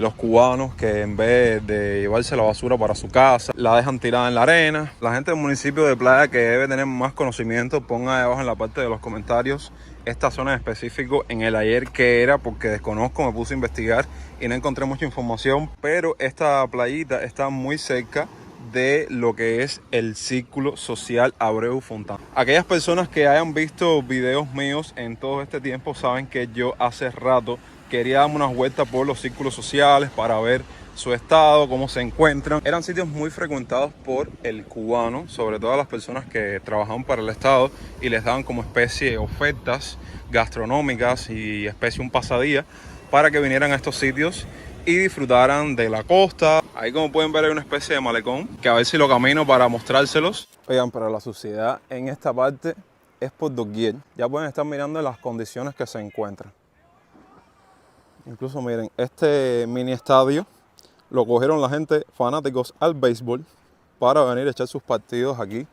los cubanos, que en vez de llevarse la basura para su casa, la dejan tirada en la arena. La gente del municipio de Playa, que debe tener más conocimiento, ponga ahí abajo en la parte de los comentarios esta zona en específico en el ayer que era, porque desconozco, me puse a investigar y no encontré mucha información, pero esta playita está muy cerca de lo que es el Círculo Social Abreu Fontana. Aquellas personas que hayan visto videos míos en todo este tiempo saben que yo hace rato quería darme unas vueltas por los círculos sociales para ver su estado, cómo se encuentran. Eran sitios muy frecuentados por el cubano, sobre todo las personas que trabajaban para el Estado y les daban como especie de ofertas gastronómicas y especie un pasadía para que vinieran a estos sitios y disfrutaran de la costa. Ahí, como pueden ver, hay una especie de malecón que a ver si lo camino para mostrárselos. Oigan, pero la suciedad en esta parte es por doquier. Ya pueden estar mirando las condiciones que se encuentran. Incluso miren, este mini estadio lo cogieron la gente fanáticos al béisbol para venir a echar sus partidos aquí,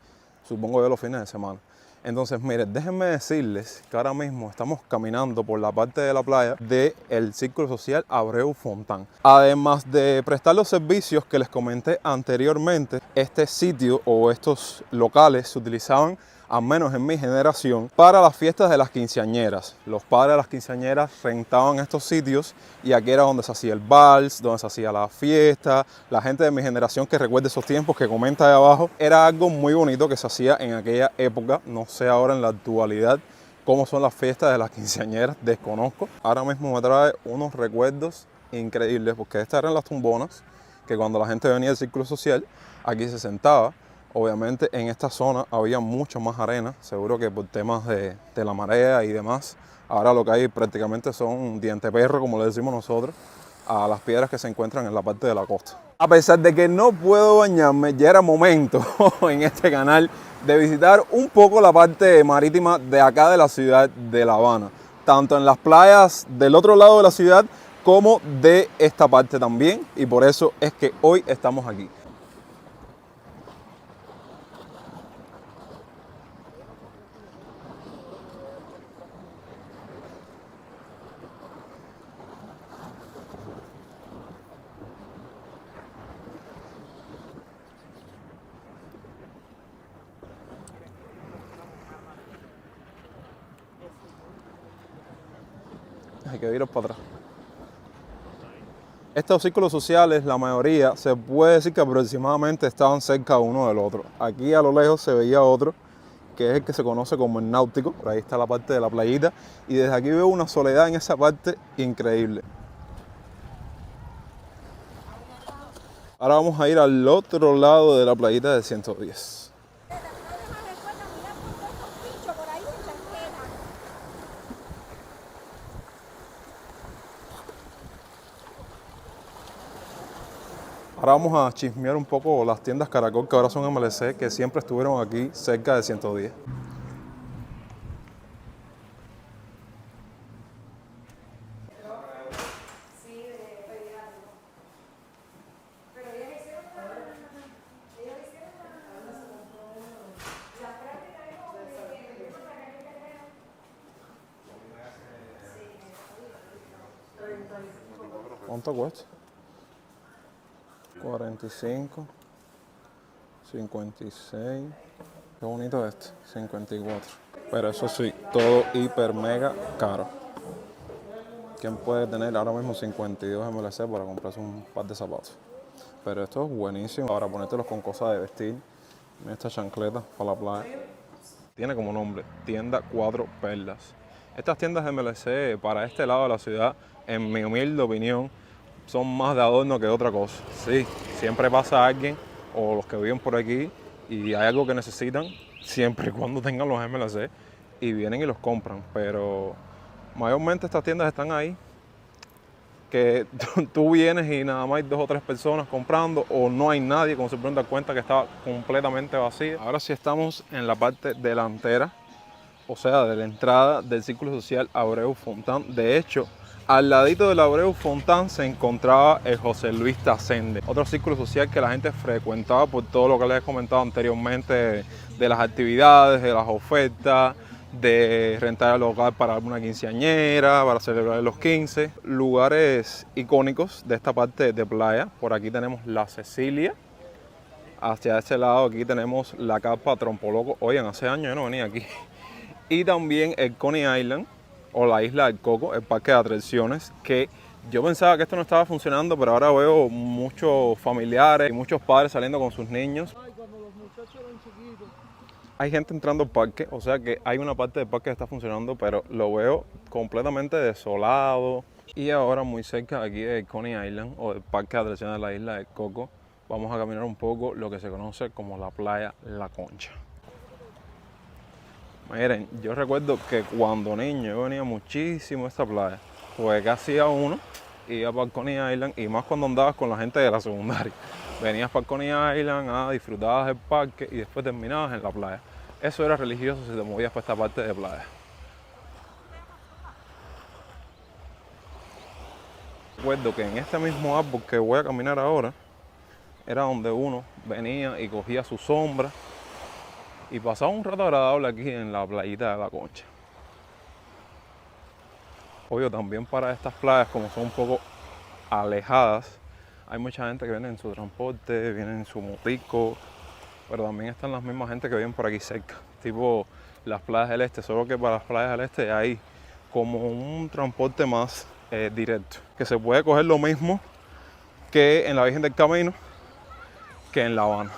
supongo yo los fines de semana. Entonces, miren, déjenme decirles que ahora mismo estamos caminando por la parte de la playa del Círculo Social Abreu Fontán. Además de prestar los servicios que les comenté anteriormente, este sitio o estos locales se utilizaban, al menos en mi generación, para las fiestas de las quinceañeras. Los padres de las quinceañeras rentaban estos sitios y aquí era donde se hacía el vals, donde se hacía la fiesta. La gente de mi generación que recuerde esos tiempos, que comenta ahí abajo, era algo muy bonito que se hacía en aquella época. No sé ahora en la actualidad cómo son las fiestas de las quinceañeras, desconozco. Ahora mismo me trae unos recuerdos increíbles porque estas eran las tumbonas que cuando la gente venía del Círculo Social aquí se sentaba. Obviamente en esta zona había mucho más arena, seguro que por temas de la marea y demás. Ahora lo que hay prácticamente son dienteperro, como le decimos nosotros, a las piedras que se encuentran en la parte de la costa. A pesar de que no puedo bañarme, ya era momento en este canal de visitar un poco la parte marítima de acá de la ciudad de La Habana. Tanto en las playas del otro lado de la ciudad como de esta parte también. Y por eso es que hoy estamos aquí. Hay que ir para atrás. Estos círculos sociales, la mayoría, se puede decir que aproximadamente estaban cerca uno del otro. Aquí a lo lejos se veía otro, que es el que se conoce como el náutico. Por ahí está la parte de la playita. Y desde aquí veo una soledad en esa parte increíble. Ahora vamos a ir al otro lado de la playita de 110. Ahora vamos a chismear un poco las tiendas Caracol, que ahora son MLC, que siempre estuvieron aquí cerca de 110. ¿Cuánto cuesta? 45, 56, qué bonito este, 54. Pero eso sí, todo hiper mega caro. ¿Quién puede tener ahora mismo 52 MLC para comprarse un par de zapatos? Pero esto es buenísimo para ponértelos con cosas de vestir. Mira esta chancleta para la playa. Tiene como nombre, tienda Cuatro Perlas. Estas tiendas de MLC para este lado de la ciudad, en mi humilde opinión, son más de adorno que otra cosa. Sí, siempre pasa alguien o los que viven por aquí y hay algo que necesitan, siempre y cuando tengan los MLC, y vienen y los compran. Pero mayormente estas tiendas están ahí, que tú vienes y nada más hay 2 o 3 personas comprando o no hay nadie, como se pueden dar cuenta que está completamente vacía. Ahora sí estamos en la parte delantera, o sea, de la entrada del Círculo Social Abreu Fontán. De hecho, al ladito del Abreu Fontán se encontraba el José Luis Tacende, otro círculo social que la gente frecuentaba por todo lo que les he comentado anteriormente, de las actividades, de las ofertas, de rentar el local para alguna quinceañera, para celebrar los 15. Lugares icónicos de esta parte de playa. Por aquí tenemos la Cecilia. Hacia ese lado aquí tenemos la carpa Trompoloco. Oigan, hace años yo no venía aquí. Y también el Coney Island, o la Isla del Coco, el parque de atracciones, que yo pensaba que esto no estaba funcionando, pero ahora veo muchos familiares y muchos padres saliendo con sus niños. Ay, cuando los muchachos eran chiquitos. Hay gente entrando al parque, o sea que hay una parte del parque que está funcionando, pero lo veo completamente desolado. Y ahora muy cerca aquí del Coney Island, o del parque de atracciones de la Isla del Coco, vamos a caminar un poco lo que se conoce como la playa La Concha. Miren, yo recuerdo que cuando niño yo venía muchísimo a esta playa, pues que hacía uno, iba para el Coney Island, y más cuando andabas con la gente de la secundaria. Venías para el Coney Island, disfrutabas del parque y después terminabas en la playa. Eso era religioso si te movías para esta parte de playa. Recuerdo que en este mismo árbol que voy a caminar ahora, era donde uno venía y cogía su sombra y pasar un rato agradable aquí en la playita de La Concha. Obvio, también para estas playas, como son un poco alejadas, hay mucha gente que viene en su transporte, viene en su motico, pero también están las mismas gente que viven por aquí cerca, tipo las playas del este, solo que para las playas del este hay como un transporte más directo, que se puede coger lo mismo que en la Virgen del Camino, que en La Habana.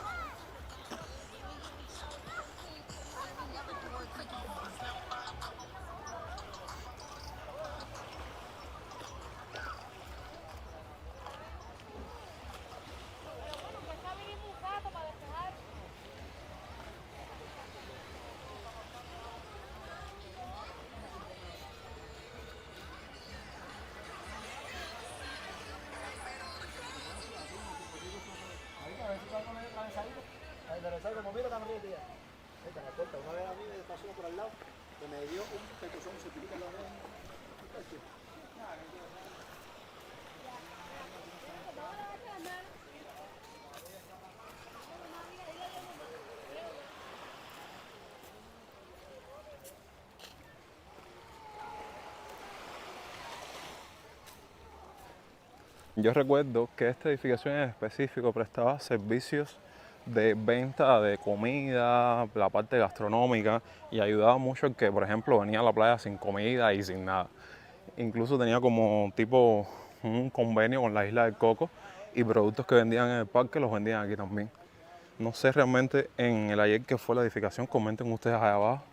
Yo recuerdo que esta edificación en específico prestaba servicios de venta de comida, la parte gastronómica, y ayudaba mucho el que, por ejemplo, venía a la playa sin comida y sin nada. Incluso tenía como tipo un convenio con la Isla del Coco y productos que vendían en el parque los vendían aquí también. No sé realmente en el ayer que fue la edificación, comenten ustedes allá abajo,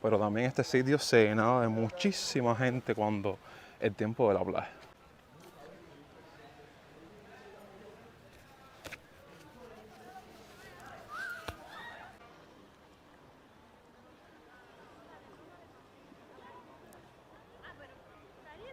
pero también este sitio se llenaba de muchísima gente cuando el tiempo de la playa.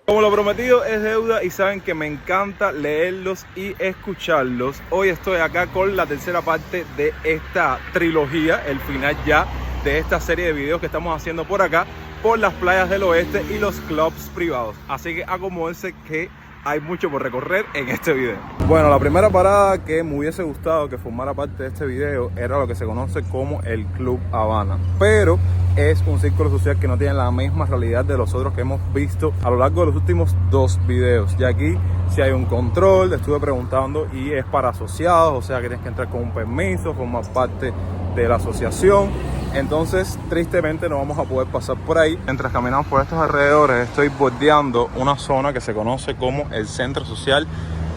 Como lo prometido es deuda y saben que me encanta leerlos y escucharlos. Hoy estoy acá con la tercera parte de esta trilogía, el final ya de esta serie de videos que estamos haciendo por acá, por las playas del oeste y los clubs privados. Así que acomódense que hay mucho por recorrer en este video. Bueno, la primera parada que me hubiese gustado que formara parte de este video era lo que se conoce como el Club Habana, pero es un círculo social que no tiene la misma realidad de los otros que hemos visto a lo largo de los últimos 2 videos. Y aquí si hay un control, estuve preguntando, y es para asociados, o sea que tienes que entrar con un permiso, formar parte de la asociación. Entonces tristemente no vamos a poder pasar por ahí. Mientras caminamos por estos alrededores estoy bordeando una zona que se conoce como el Centro Social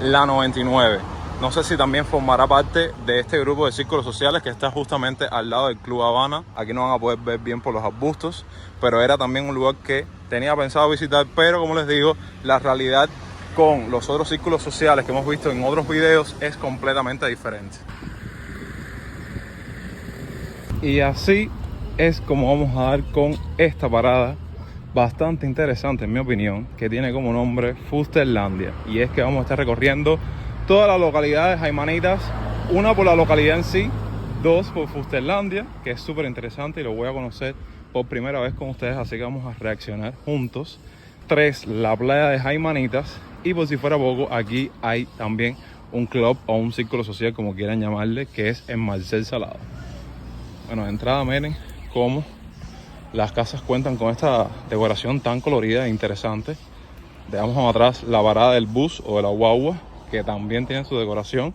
La 99. No sé si también formará parte de este grupo de círculos sociales que está justamente al lado del Club Habana. Aquí no van a poder ver bien por los arbustos, pero era también un lugar que tenía pensado visitar, pero como les digo, la realidad con los otros círculos sociales que hemos visto en otros videos es completamente diferente. Y así es como vamos a dar con esta parada bastante interesante, en mi opinión, que tiene como nombre Fusterlandia. Y es que vamos a estar recorriendo todas las localidades jaimanitas, una por la localidad en sí, 2 por Fusterlandia, que es súper interesante y lo voy a conocer por primera vez con ustedes, así que vamos a reaccionar juntos. 3, la playa de Jaimanitas, y por si fuera poco, aquí hay también un club o un círculo social, como quieran llamarle, que es en Marcel Salado. Bueno, de entrada miren cómo las casas cuentan con esta decoración tan colorida e interesante. Dejamos atrás la parada del bus o de la guagua, que también tiene su decoración.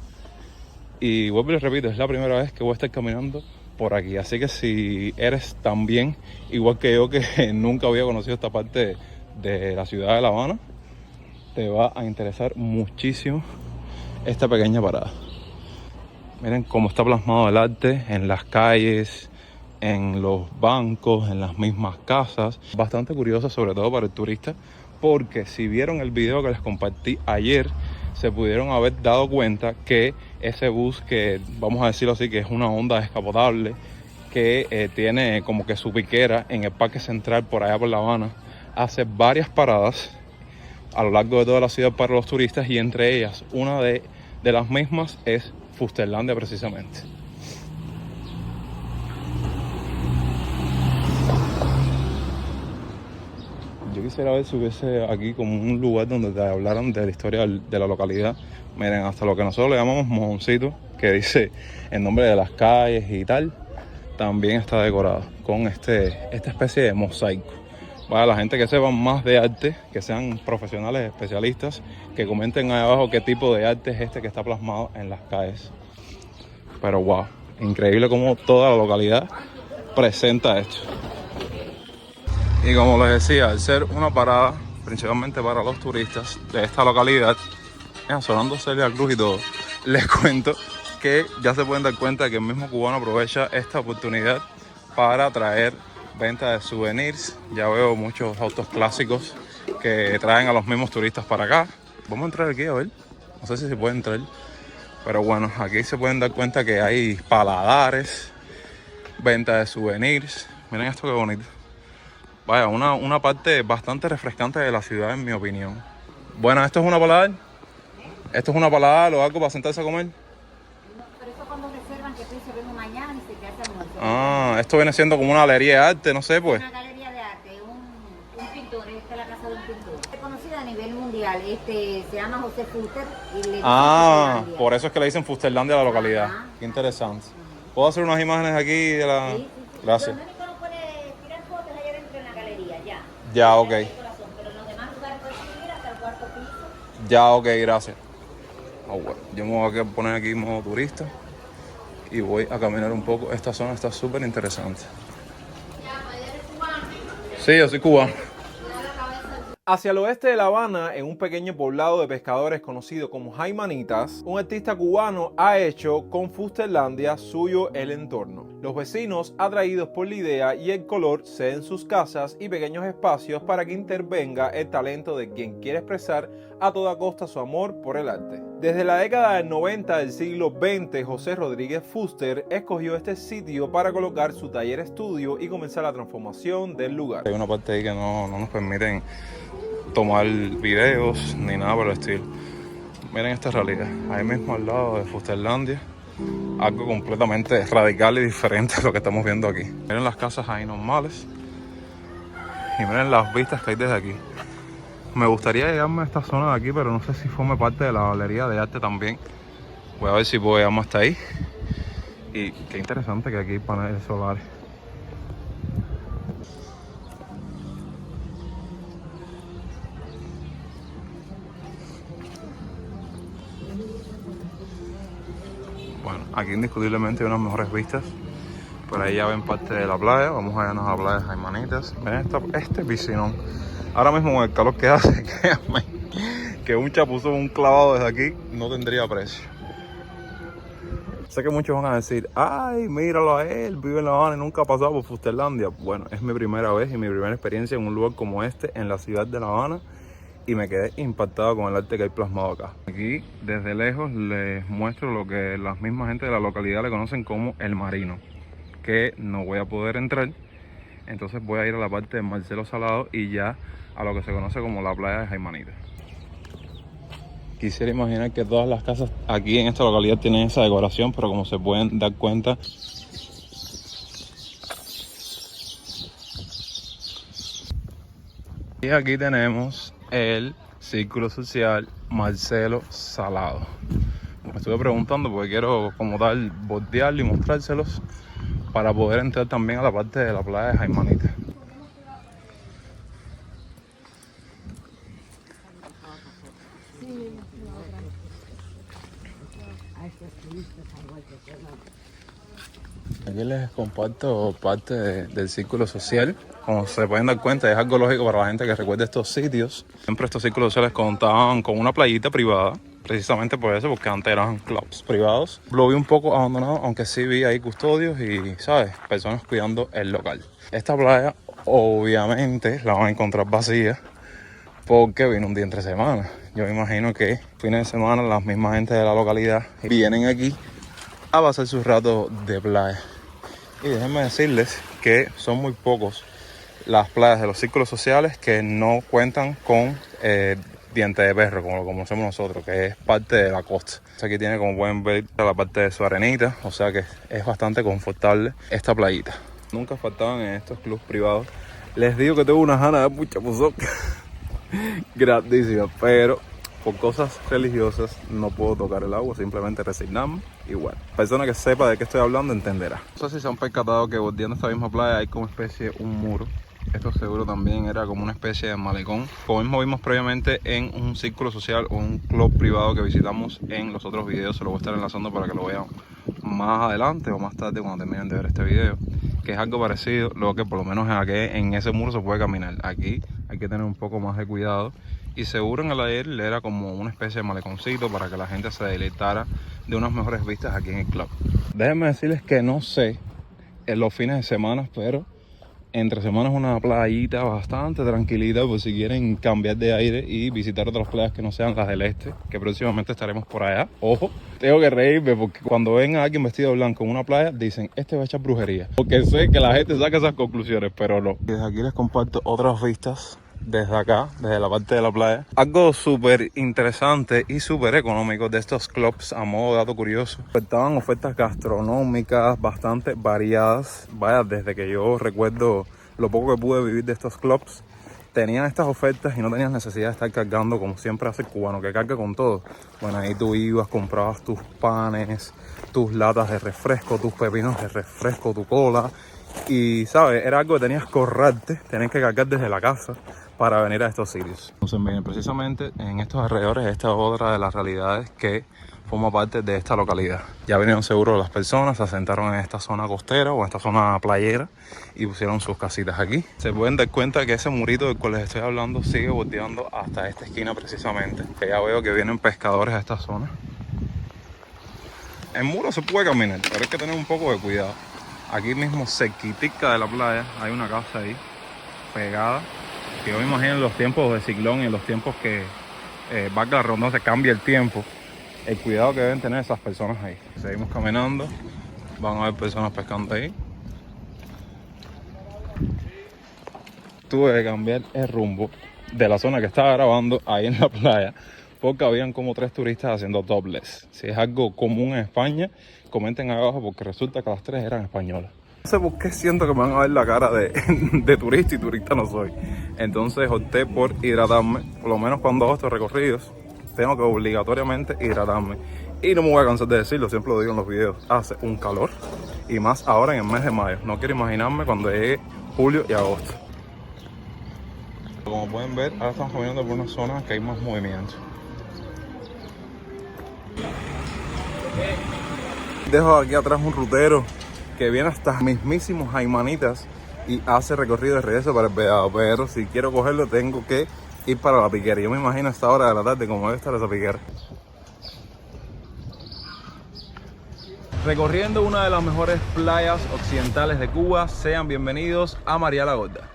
Y vuelvo y les repito, es la primera vez que voy a estar caminando por aquí. Así que si eres también igual que yo, que nunca había conocido esta parte de la ciudad de La Habana, te va a interesar muchísimo esta pequeña parada. Miren cómo está plasmado el arte en las calles, en los bancos, en las mismas casas. Bastante curioso, sobre todo para el turista, porque si vieron el video que les compartí ayer, se pudieron haber dado cuenta que ese bus, que vamos a decirlo así, que es una Honda descapotable, que tiene como que su piquera en el Parque Central por allá por La Habana, hace varias paradas a lo largo de toda la ciudad para los turistas, y entre ellas una de las mismas es Fusterlandia precisamente. Yo quisiera ver si hubiese aquí como un lugar donde te hablaran de la historia de la localidad. Miren, hasta lo que nosotros le llamamos mojoncito, que dice el nombre de las calles y tal. también está decorado con esta especie de mosaico. Para la gente que sepa más de arte, que sean profesionales especialistas, que comenten ahí abajo qué tipo de arte es este que está plasmado en las calles. Pero wow, increíble cómo toda la localidad presenta esto. Y como les decía, al ser una parada principalmente para los turistas de esta localidad, sonando Celia Cruz y todo, les cuento que ya se pueden dar cuenta que el mismo cubano aprovecha esta oportunidad para traer venta de souvenirs. Ya veo muchos autos clásicos que traen a los mismos turistas para acá. Vamos a entrar aquí a ver, no sé si se puede entrar, pero bueno, aquí se pueden dar cuenta que hay paladares, venta de souvenirs. Miren esto qué bonito. Vaya, una parte bastante refrescante de la ciudad, en mi opinión. Bueno, ¿esto es una paladar? ¿Esto es una paladar o algo para sentarse a comer? Pero eso cuando reservan, que estoy serviendo mañana y se te hace almuerzo. Ah, esto viene siendo como una galería de arte, no sé pues. Una galería de arte, un pintor, esta es la casa de un pintor. Es conocida a nivel mundial, se llama José Fuster y le dicen Fusterlandia. Por eso es que le dicen Fusterlandia a la localidad. Ajá. Qué interesante. ¿Puedo hacer unas imágenes aquí de la...? Sí. Gracias. Lo único no puede tirar fotos allá dentro en la galería, ya. Ya, ok. Pero en los demás lugares puedes subir hasta el cuarto piso. Ya, ok, gracias. Bueno, yo me voy a poner aquí en modo turista y voy a caminar un poco. Esta zona está súper interesante. Sí, yo soy cubano. Hacia el oeste de La Habana, en un pequeño poblado de pescadores conocido como Jaimanitas, un artista cubano ha hecho con Fusterlandia suyo el entorno. Los vecinos, atraídos por la idea y el color, ceden sus casas y pequeños espacios para que intervenga el talento de quien quiere expresar a toda costa su amor por el arte. Desde la década del 90 del siglo XX, José Rodríguez Fuster escogió este sitio para colocar su taller estudio y comenzar la transformación del lugar. Hay una parte ahí que no nos permiten tomar videos ni nada por el estilo. Miren esta realidad, ahí mismo al lado de Fusterlandia, algo completamente radical y diferente a lo que estamos viendo aquí. Miren las casas ahí normales y miren las vistas que hay desde aquí. Me gustaría llegarme a esta zona de aquí, pero no sé si forme parte de la galería de arte también. Voy a ver si puedo llegarme hasta ahí. Y qué interesante que aquí hay paneles solares. Bueno, aquí indiscutiblemente hay unas mejores vistas. Por ahí ya ven parte de la playa. Vamos a irnos a la playa de Jaimanitas. Miren este piscinón. Ahora mismo con el calor que hace, créanme, que un chapuzón, un clavado desde aquí no tendría precio. Sé que muchos van a decir, ay, míralo a él, vive en La Habana y nunca ha pasado por Fusterlandia. Bueno, es mi primera vez y mi primera experiencia en un lugar como este, en la ciudad de La Habana. Y me quedé impactado con el arte que hay plasmado acá. Aquí, desde lejos, les muestro lo que la misma gente de la localidad le conocen como el Marino, que no voy a poder entrar. Entonces voy a ir a la parte de Marcelo Salado y ya a lo que se conoce como la playa de Jaimanitas. Quisiera imaginar que todas las casas aquí en esta localidad tienen esa decoración, pero como se pueden dar cuenta, y aquí tenemos el Círculo Social Marcelo Salado. Me estuve preguntando porque quiero como tal bordearlo y mostrárselos para poder entrar también a la parte de la playa de Jaimanitas. Aquí les comparto parte del círculo social. Como se pueden dar cuenta, es algo lógico para la gente que recuerde estos sitios. Siempre estos círculos sociales contaban con una playita privada, precisamente por eso, porque antes eran clubs privados. Lo vi un poco abandonado, aunque sí vi ahí custodios y, ¿sabes?, personas cuidando el local. Esta playa, obviamente, la van a encontrar vacía porque viene un día entre semana. Yo me imagino que fines de semana las mismas gente de la localidad vienen aquí a pasar sus ratos de playa. Y déjenme decirles que son muy pocos las playas de los círculos sociales que no cuentan con diente de perro, como lo conocemos nosotros, que es parte de la costa. Aquí tiene, como pueden ver, la parte de su arenita, o sea que es bastante confortable esta playita. Nunca faltaban en estos clubes privados. Les digo que tengo una gana de mucha puzón grandísima, pero por cosas religiosas no puedo tocar el agua, simplemente resignarme y bueno, persona que sepa de qué estoy hablando entenderá. No sé si se han percatado que bordeando esta misma playa hay como especie un muro. Esto seguro también era como una especie de malecón. Como mismo vimos previamente en un círculo social o un club privado que visitamos en los otros videos, se lo voy a estar enlazando para que lo vean más adelante o más tarde cuando terminen de ver este video, que es algo parecido, lo que por lo menos en ese muro se puede caminar. Aquí hay que tener un poco más de cuidado y seguro en el aire era como una especie de maleconcito para que la gente se deleitara de unas mejores vistas aquí en el club. Déjenme decirles que no sé en los fines de semana, pero entre semanas una playita bastante tranquilita por si quieren cambiar de aire y visitar otras playas que no sean las del este, que próximamente estaremos por allá. Ojo, tengo que reírme porque cuando ven a alguien vestido de blanco en una playa dicen, este va a echar brujería, porque sé que la gente saca esas conclusiones, pero no. Desde aquí les comparto otras vistas desde acá, desde la parte de la playa. Algo súper interesante y súper económico de estos clubs, a modo de dato curioso, ofertaban ofertas gastronómicas bastante variadas. Vaya, desde que yo recuerdo lo poco que pude vivir de estos clubs, tenían estas ofertas y no tenías necesidad de estar cargando como siempre hace el cubano, que carga con todo. Bueno, ahí tú ibas, comprabas tus panes, tus latas de refresco, tus pepinos de refresco, tu cola. Y, ¿sabes? Era algo que tenías que ahorrarte, tenías que cargar desde la casa para venir a estos sitios. Entonces, miren, precisamente en estos alrededores, esta es otra de las realidades que forma parte de esta localidad. Ya vinieron seguro las personas, se asentaron en esta zona costera o en esta zona playera y pusieron sus casitas aquí. Se pueden dar cuenta que ese murito del cual les estoy hablando sigue bordeando hasta esta esquina precisamente. Ya veo que vienen pescadores a esta zona. En muro se puede caminar, pero hay que tener un poco de cuidado. Aquí mismo, cerquitica de la playa, hay una casa ahí, pegada. Que yo me imagino en los tiempos de ciclón y en los tiempos que valga la redundancia, cambia el tiempo, el cuidado que deben tener esas personas ahí. Seguimos caminando, van a haber personas pescando ahí. Tuve que cambiar el rumbo de la zona que estaba grabando ahí en la playa, porque habían como 3 turistas haciendo topless. Si es algo común en España, comenten ahí abajo, porque resulta que las 3 eran españolas. No sé por qué siento que me van a ver la cara de turista y turista no soy. Entonces opté por hidratarme. Por lo menos cuando hago estos recorridos, tengo que obligatoriamente hidratarme. Y no me voy a cansar de decirlo, siempre lo digo en los videos. Hace un calor, y más ahora en el mes de mayo. No quiero imaginarme cuando llegue julio y agosto. Como pueden ver, ahora estamos caminando por una zona que hay más movimiento. Dejo aquí atrás un rutero que viene hasta mismísimos Jaimanitas y hace recorrido de regreso para el Vedado, pero si quiero cogerlo tengo que ir para la piquera. Yo me imagino a esta hora de la tarde cómo debe estar esa piquera. Recorriendo una de las mejores playas occidentales de Cuba, sean bienvenidos a María la Gorda.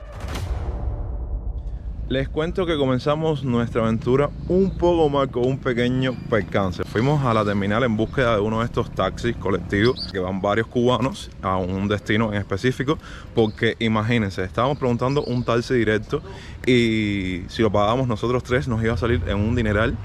Les cuento que comenzamos nuestra aventura un poco más con un pequeño percance. Fuimos a la terminal en búsqueda de uno de estos taxis colectivos que van varios cubanos a un destino en específico, porque imagínense, estábamos preguntando un taxi directo y si lo pagábamos nosotros 3 nos iba a salir en un dineral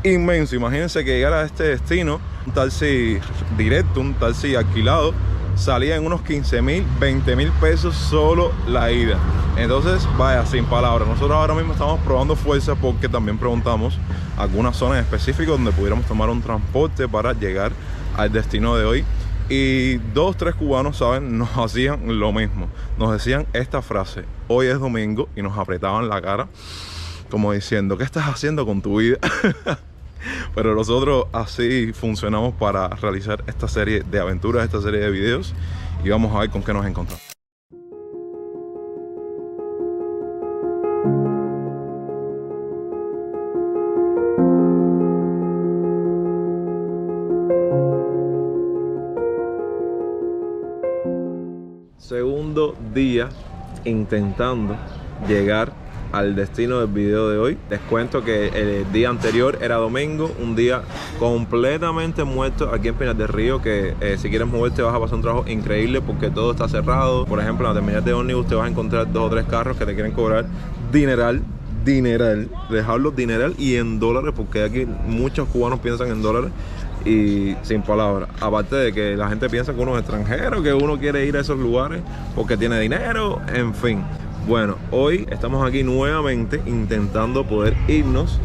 inmenso. Imagínense que llegar a este destino, un taxi directo, un taxi alquilado, salía en unos 15.000, 20.000 pesos solo la ida. Entonces, vaya, sin palabras. Nosotros ahora mismo estamos probando fuerza porque también preguntamos algunas zonas específicas donde pudiéramos tomar un transporte para llegar al destino de hoy. Y 2, 3 cubanos, ¿saben? Nos hacían lo mismo. Nos decían esta frase: hoy es domingo, y nos apretaban la cara como diciendo, ¿qué estás haciendo con tu vida? Pero nosotros así funcionamos para realizar esta serie de aventuras, esta serie de videos, y vamos a ver con qué nos encontramos. Segundo día intentando llegar al destino del video de hoy. Les cuento que el día anterior era domingo, un día completamente muerto aquí en Pinar del Río, que si quieres moverte vas a pasar un trabajo increíble porque todo está cerrado. Por ejemplo, en la terminal de ómnibus te vas a encontrar 2 o 3 carros que te quieren cobrar dineral, dejarlos dineral y en dólares, porque aquí muchos cubanos piensan en dólares y sin palabras. Aparte de que la gente piensa que uno es extranjero, que uno quiere ir a esos lugares porque tiene dinero, en fin. Bueno, hoy estamos aquí nuevamente intentando poder irnos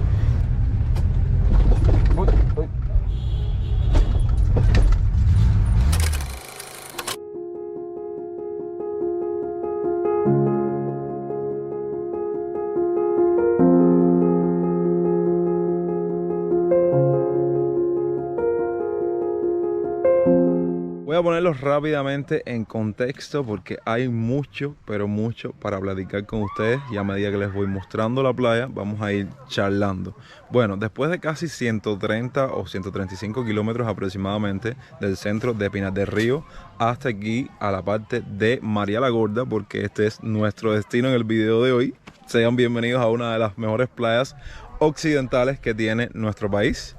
Voy a ponerlos rápidamente en contexto porque hay mucho, pero mucho para platicar con ustedes y a medida que les voy mostrando la playa vamos a ir charlando. Bueno, después de casi 130 o 135 kilómetros aproximadamente del centro de Pinar del Río hasta aquí a la parte de María la Gorda, porque este es nuestro destino en el video de hoy. Sean bienvenidos a una de las mejores playas occidentales que tiene nuestro país.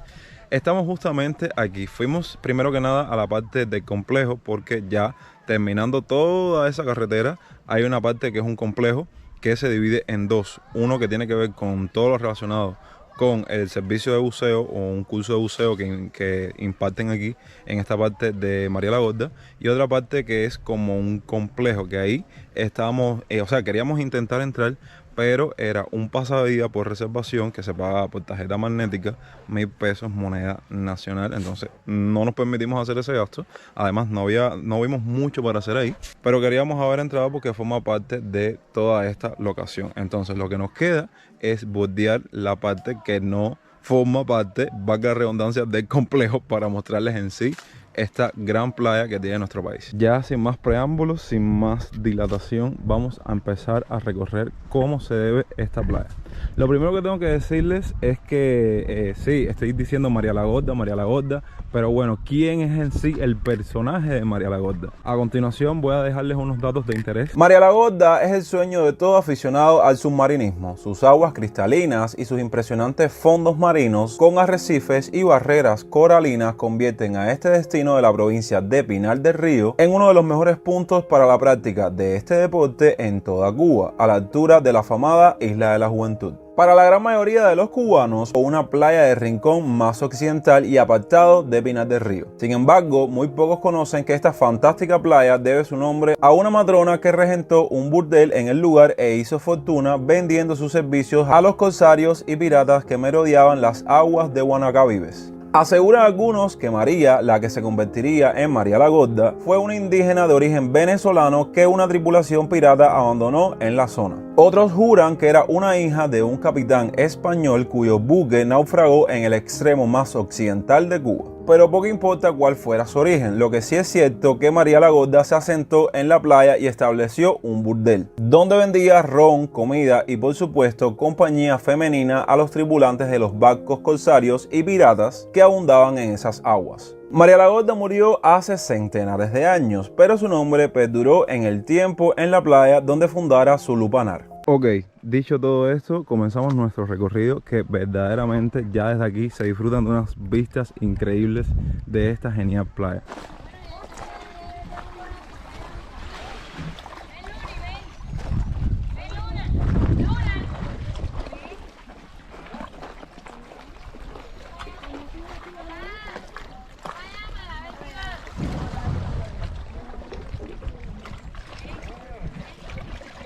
Estamos justamente aquí. Fuimos primero que nada a la parte del complejo porque ya terminando toda esa carretera hay una parte que es un complejo que se divide en dos. Uno que tiene que ver con todo lo relacionado con el servicio de buceo o un curso de buceo que imparten aquí en esta parte de María la Gorda, y otra parte que es como un complejo que ahí estábamos, queríamos intentar entrar, pero era un pasadía por reservación que se paga por tarjeta magnética, 1.000 pesos moneda nacional. Entonces no nos permitimos hacer ese gasto. Además no vimos mucho para hacer ahí, pero queríamos haber entrado porque forma parte de toda esta locación. Entonces lo que nos queda es bordear la parte que no forma parte, valga la redundancia, del complejo para mostrarles en sí esta gran playa que tiene nuestro país. Ya sin más preámbulos, sin más dilatación, vamos a empezar a recorrer cómo se debe esta playa. Lo primero que tengo que decirles es que sí, estoy diciendo María la Gorda, pero bueno, ¿quién es en sí el personaje de María la Gorda? A continuación voy a dejarles unos datos de interés. María la Gorda es el sueño de todo aficionado al submarinismo. Sus aguas cristalinas y sus impresionantes fondos marinos con arrecifes y barreras coralinas convierten a este destino de la provincia de Pinar del Río en uno de los mejores puntos para la práctica de este deporte en toda Cuba, a la altura de la afamada Isla de la Juventud. Para la gran mayoría de los cubanos, una playa de rincón más occidental y apartado de Pinar del Río. Sin embargo, muy pocos conocen que esta fantástica playa debe su nombre a una matrona que regentó un burdel en el lugar e hizo fortuna vendiendo sus servicios a los corsarios y piratas que merodeaban las aguas de Guanacavives. Aseguran algunos que María, la que se convertiría en María la Gorda, fue una indígena de origen venezolano que una tripulación pirata abandonó en la zona. Otros juran que era una hija de un capitán español cuyo buque naufragó en el extremo más occidental de Cuba. Pero poco importa cuál fuera su origen, lo que sí es cierto que María la Gorda se asentó en la playa y estableció un burdel, donde vendía ron, comida y por supuesto compañía femenina a los tripulantes de los barcos corsarios y piratas que abundaban en esas aguas. María la Gorda murió hace centenares de años, pero su nombre perduró en el tiempo en la playa donde fundara su lupanar. Ok, dicho todo esto, comenzamos nuestro recorrido, que verdaderamente ya desde aquí se disfrutan de unas vistas increíbles de esta genial playa.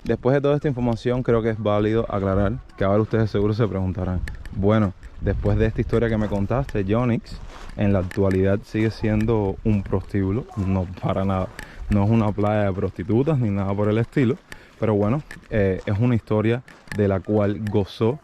Después de toda esta información, creo que es válido aclarar que ahora ustedes seguro se preguntarán: bueno, después de esta historia que me contaste, Yonix, ¿en la actualidad sigue siendo un prostíbulo? No, para nada. No es una playa de prostitutas ni nada por el estilo. Pero bueno, es una historia de la cual gozó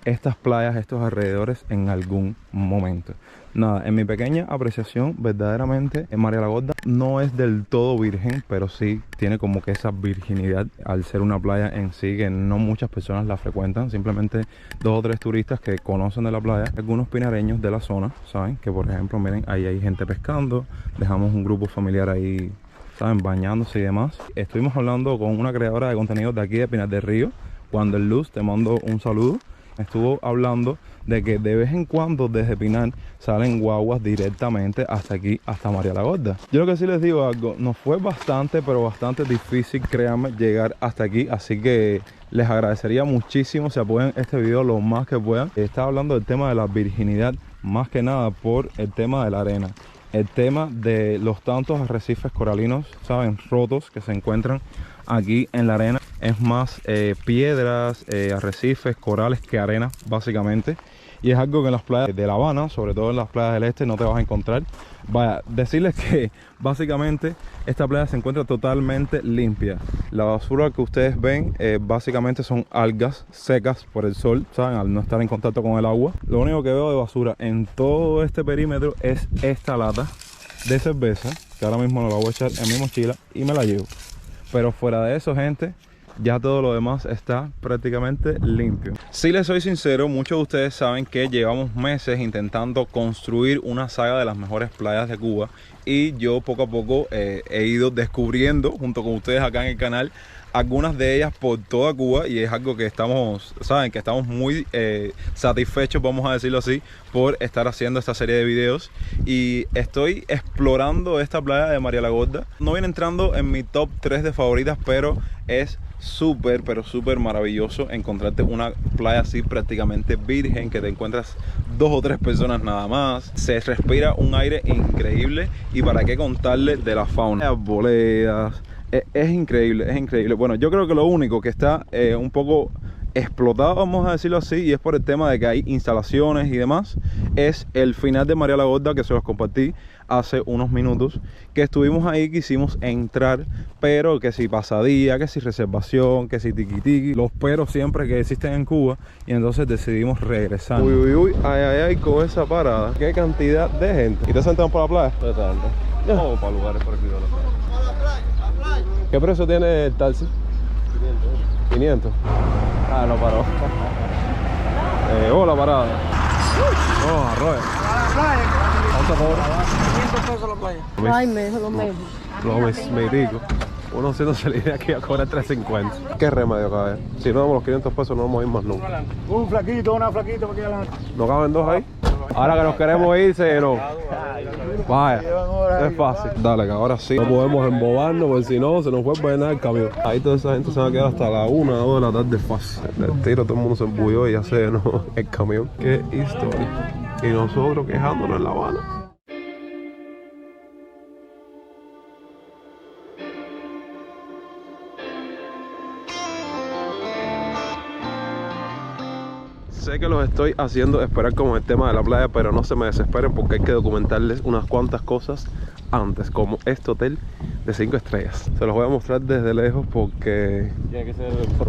estas playas, estos alrededores en algún momento. Nada, en mi pequeña apreciación, verdaderamente María la Gorda no es del todo virgen, pero sí tiene como que esa virginidad al ser una playa en sí que no muchas personas la frecuentan, simplemente 2 o 3 turistas que conocen de la playa, algunos pinareños de la zona, saben que por ejemplo, miren, ahí hay gente pescando, dejamos un grupo familiar ahí, saben, bañándose y demás. Estuvimos hablando con una creadora de contenido de aquí de Pinar del Río, Wander Luz, te mando un saludo. Estuvo hablando de que de vez en cuando desde Pinar salen guaguas directamente hasta aquí, hasta María la Gorda. Yo lo que sí les digo algo, nos fue bastante, pero bastante difícil, créanme, llegar hasta aquí, así que les agradecería muchísimo si apoyan este video lo más que puedan. Estaba hablando del tema de la virginidad, más que nada por el tema de la arena, el tema de los tantos arrecifes coralinos, saben, rotos que se encuentran aquí en la arena. Es más piedras, arrecifes, corales que arena básicamente, y es algo que en las playas de La Habana, sobre todo en las playas del este, no te vas a encontrar. Vaya, decirles que básicamente esta playa se encuentra totalmente limpia. La basura que ustedes ven básicamente son algas secas por el sol, ¿saben? Al no estar en contacto con el agua. Lo único que veo de basura en todo este perímetro es esta lata de cerveza, que ahora mismo no la voy a echar en mi mochila y me la llevo. Pero fuera de eso, gente, ya todo lo demás está prácticamente limpio. Si les soy sincero, muchos de ustedes saben que llevamos meses intentando construir una saga de las mejores playas de Cuba, y yo poco a poco he ido descubriendo junto con ustedes acá en el canal algunas de ellas por toda Cuba, y es algo que estamos, saben, que estamos muy satisfechos, vamos a decirlo así, por estar haciendo esta serie de videos. Y estoy explorando esta playa de María la Gorda. No viene entrando en mi top 3 de favoritas, pero es súper, pero súper maravilloso encontrarte una playa así prácticamente virgen, que te encuentras 2 o 3 personas nada más. Se respira un aire increíble, y para qué contarle de la fauna, arboledas. Es increíble, es increíble. Bueno, yo creo que lo único que está un poco explotado, vamos a decirlo así, y es por el tema de que hay instalaciones y demás, es el final de María la Gorda, que se los compartí hace unos minutos, que estuvimos ahí, quisimos entrar, pero que si pasadía, que si reservación, que si tiki tiki, los peros siempre que existen en Cuba, y entonces decidimos regresar. Uy, uy, uy, ay, con esa parada, qué cantidad de gente. ¿Y te sentamos por la playa? Totalmente. Vamos para lugares por aquí de la playa. ¿Qué precio tiene el taxi? 500. Ah, no paró. Hola, parada. Oh, arroyo. ¿Cuánto cobra? 500 pesos la playa. Ay, mejor, lo mismo. Lo metico. Uno haciéndose la idea que iba a cobrar 350. ¿Qué remedio cabe? Si no damos los 500 pesos no vamos a ir más nunca. Un flaquito, una flaquita para que adelante. ¿No caben 2 ahí? Ahora que nos queremos ir, se llenó. Vaya, es fácil. Dale, que ahora sí no podemos embobarnos, porque si no se nos vuelve a llenar el camión. Ahí toda esa gente se va a quedar hasta la 1 o 2 de la tarde fácil. Del tiro todo el mundo se embulló y ya se llenó el camión. Qué historia. Y nosotros quejándonos en La Habana. Sé que los estoy haciendo esperar con el tema de la playa, pero no se me desesperen, porque hay que documentarles unas cuantas cosas antes, como este hotel de 5 estrellas. Se los voy a mostrar desde lejos porque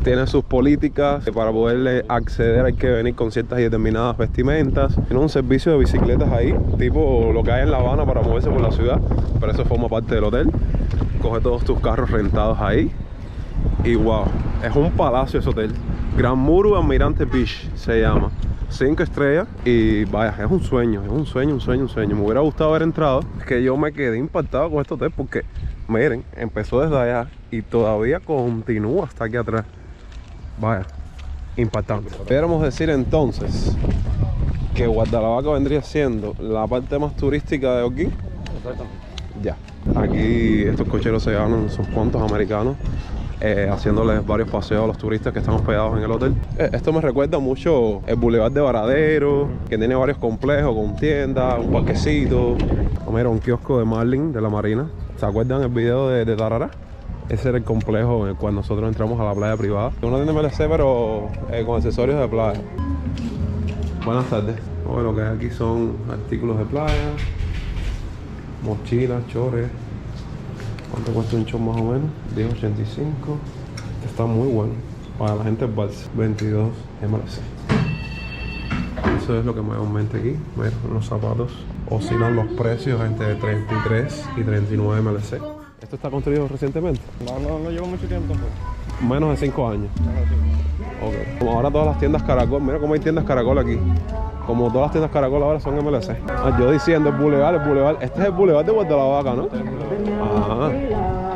tiene sus políticas. Para poderle acceder hay que venir con ciertas y determinadas vestimentas. Tiene un servicio de bicicletas ahí, tipo lo que hay en La Habana para moverse por la ciudad, pero eso forma parte del hotel. Coge todos tus carros rentados ahí y wow, es un palacio ese hotel. Gran Muru Almirante Beach se llama. 5 estrellas y vaya, es un sueño, es un sueño. Me hubiera gustado haber entrado. Es que yo me quedé impactado con este hotel porque, miren, empezó desde allá y todavía continúa hasta aquí atrás. Vaya, impactante. Pudiéramos decir entonces que Guardalavaca vendría siendo la parte más turística de Holguín. Exactamente. Ya. Aquí estos cocheros se ganan sus puntos americanos, haciéndoles varios paseos a los turistas que están hospedados en el hotel. Esto me recuerda mucho el Boulevard de Varadero, que tiene varios complejos con tiendas, un parquecito. Mira, un kiosco de Marlin de la Marina. ¿Se acuerdan el video de Tarará? Ese era el complejo en el cual nosotros entramos a la playa privada. Una tienda MLC, pero con accesorios de playa. Buenas tardes. Bueno, lo que hay aquí son artículos de playa, mochilas, chores. ¿Cuánto cuesta un short más o menos? 10.85. Está muy bueno. Para la gente del Balsa. 22 MLC. Eso es lo que mayormente aquí. Mira, los zapatos oscilan los precios entre 33 y 39 MLC. ¿Esto está construido recientemente? No llevo mucho tiempo tampoco. Menos de 5 años. Ok. Como ahora todas las tiendas Caracol. Mira cómo hay tiendas Caracol aquí. Como todas las tiendas Caracol ahora son MLC. Yo diciendo el Boulevard. Este es el Boulevard de Guardalavaca, ¿no? Ajá.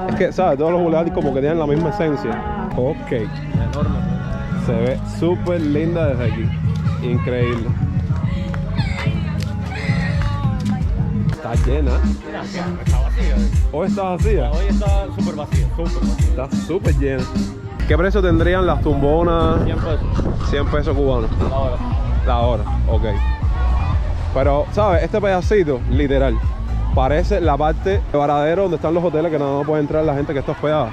Es que, ¿sabes? Todos los boulevards como que tienen la misma esencia. Ok. Enorme. Se ve súper linda desde aquí. Increíble. Está llena. Mira, está vacía. ¿Hoy está vacía? Hoy está súper vacía. Está súper llena. ¿Qué precio tendrían las tumbonas? 100 pesos. 100 pesos cubanos. La hora. La hora, ok. Pero, ¿sabes? Este pedacito, literal, parece la parte de Varadero donde están los hoteles que nada más puede entrar la gente que está hospedada.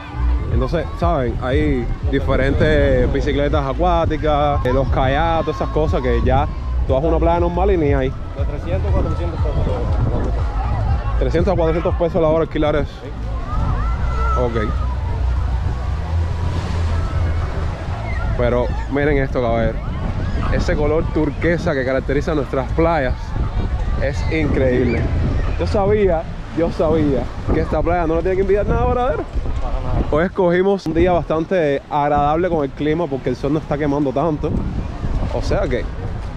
Entonces, ¿saben? Hay diferentes bicicletas acuáticas, los kayaks, todas esas cosas que ya tú vas a una playa normal y ni hay. De 300 a 400 pesos. 300 a 400 pesos la hora alquilar eso. Sí. Ok. Pero miren esto, caballero. Ese color turquesa que caracteriza nuestras playas es increíble. Yo sabía Yo sabía que esta playa no le tiene que envidiar nada a Varadero. Hoy escogimos un día bastante agradable con el clima porque el sol no está quemando tanto. O sea que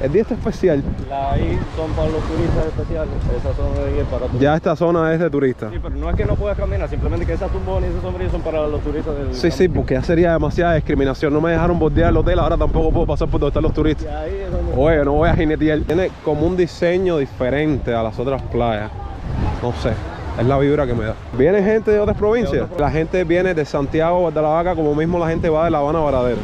el día está especial. Ahí son para los turistas especiales. Esa zona de ahí es para turistas. Ya esta zona es de turistas. Sí, pero no es que no puedas caminar, simplemente que esas tumbones y esos sombrillos son para los turistas del Sí, sí, porque ya sería demasiada discriminación. No me dejaron bordear el hotel, ahora tampoco puedo pasar por donde están los turistas. Y ahí es donde... Oye, no voy a jinetear. Tiene como un diseño diferente a las otras playas. No sé, es la vibra que me da. ¿Viene gente de otras provincias? La gente viene de Santiago, Guardalavaca, como mismo la gente va de La Habana a Varadero.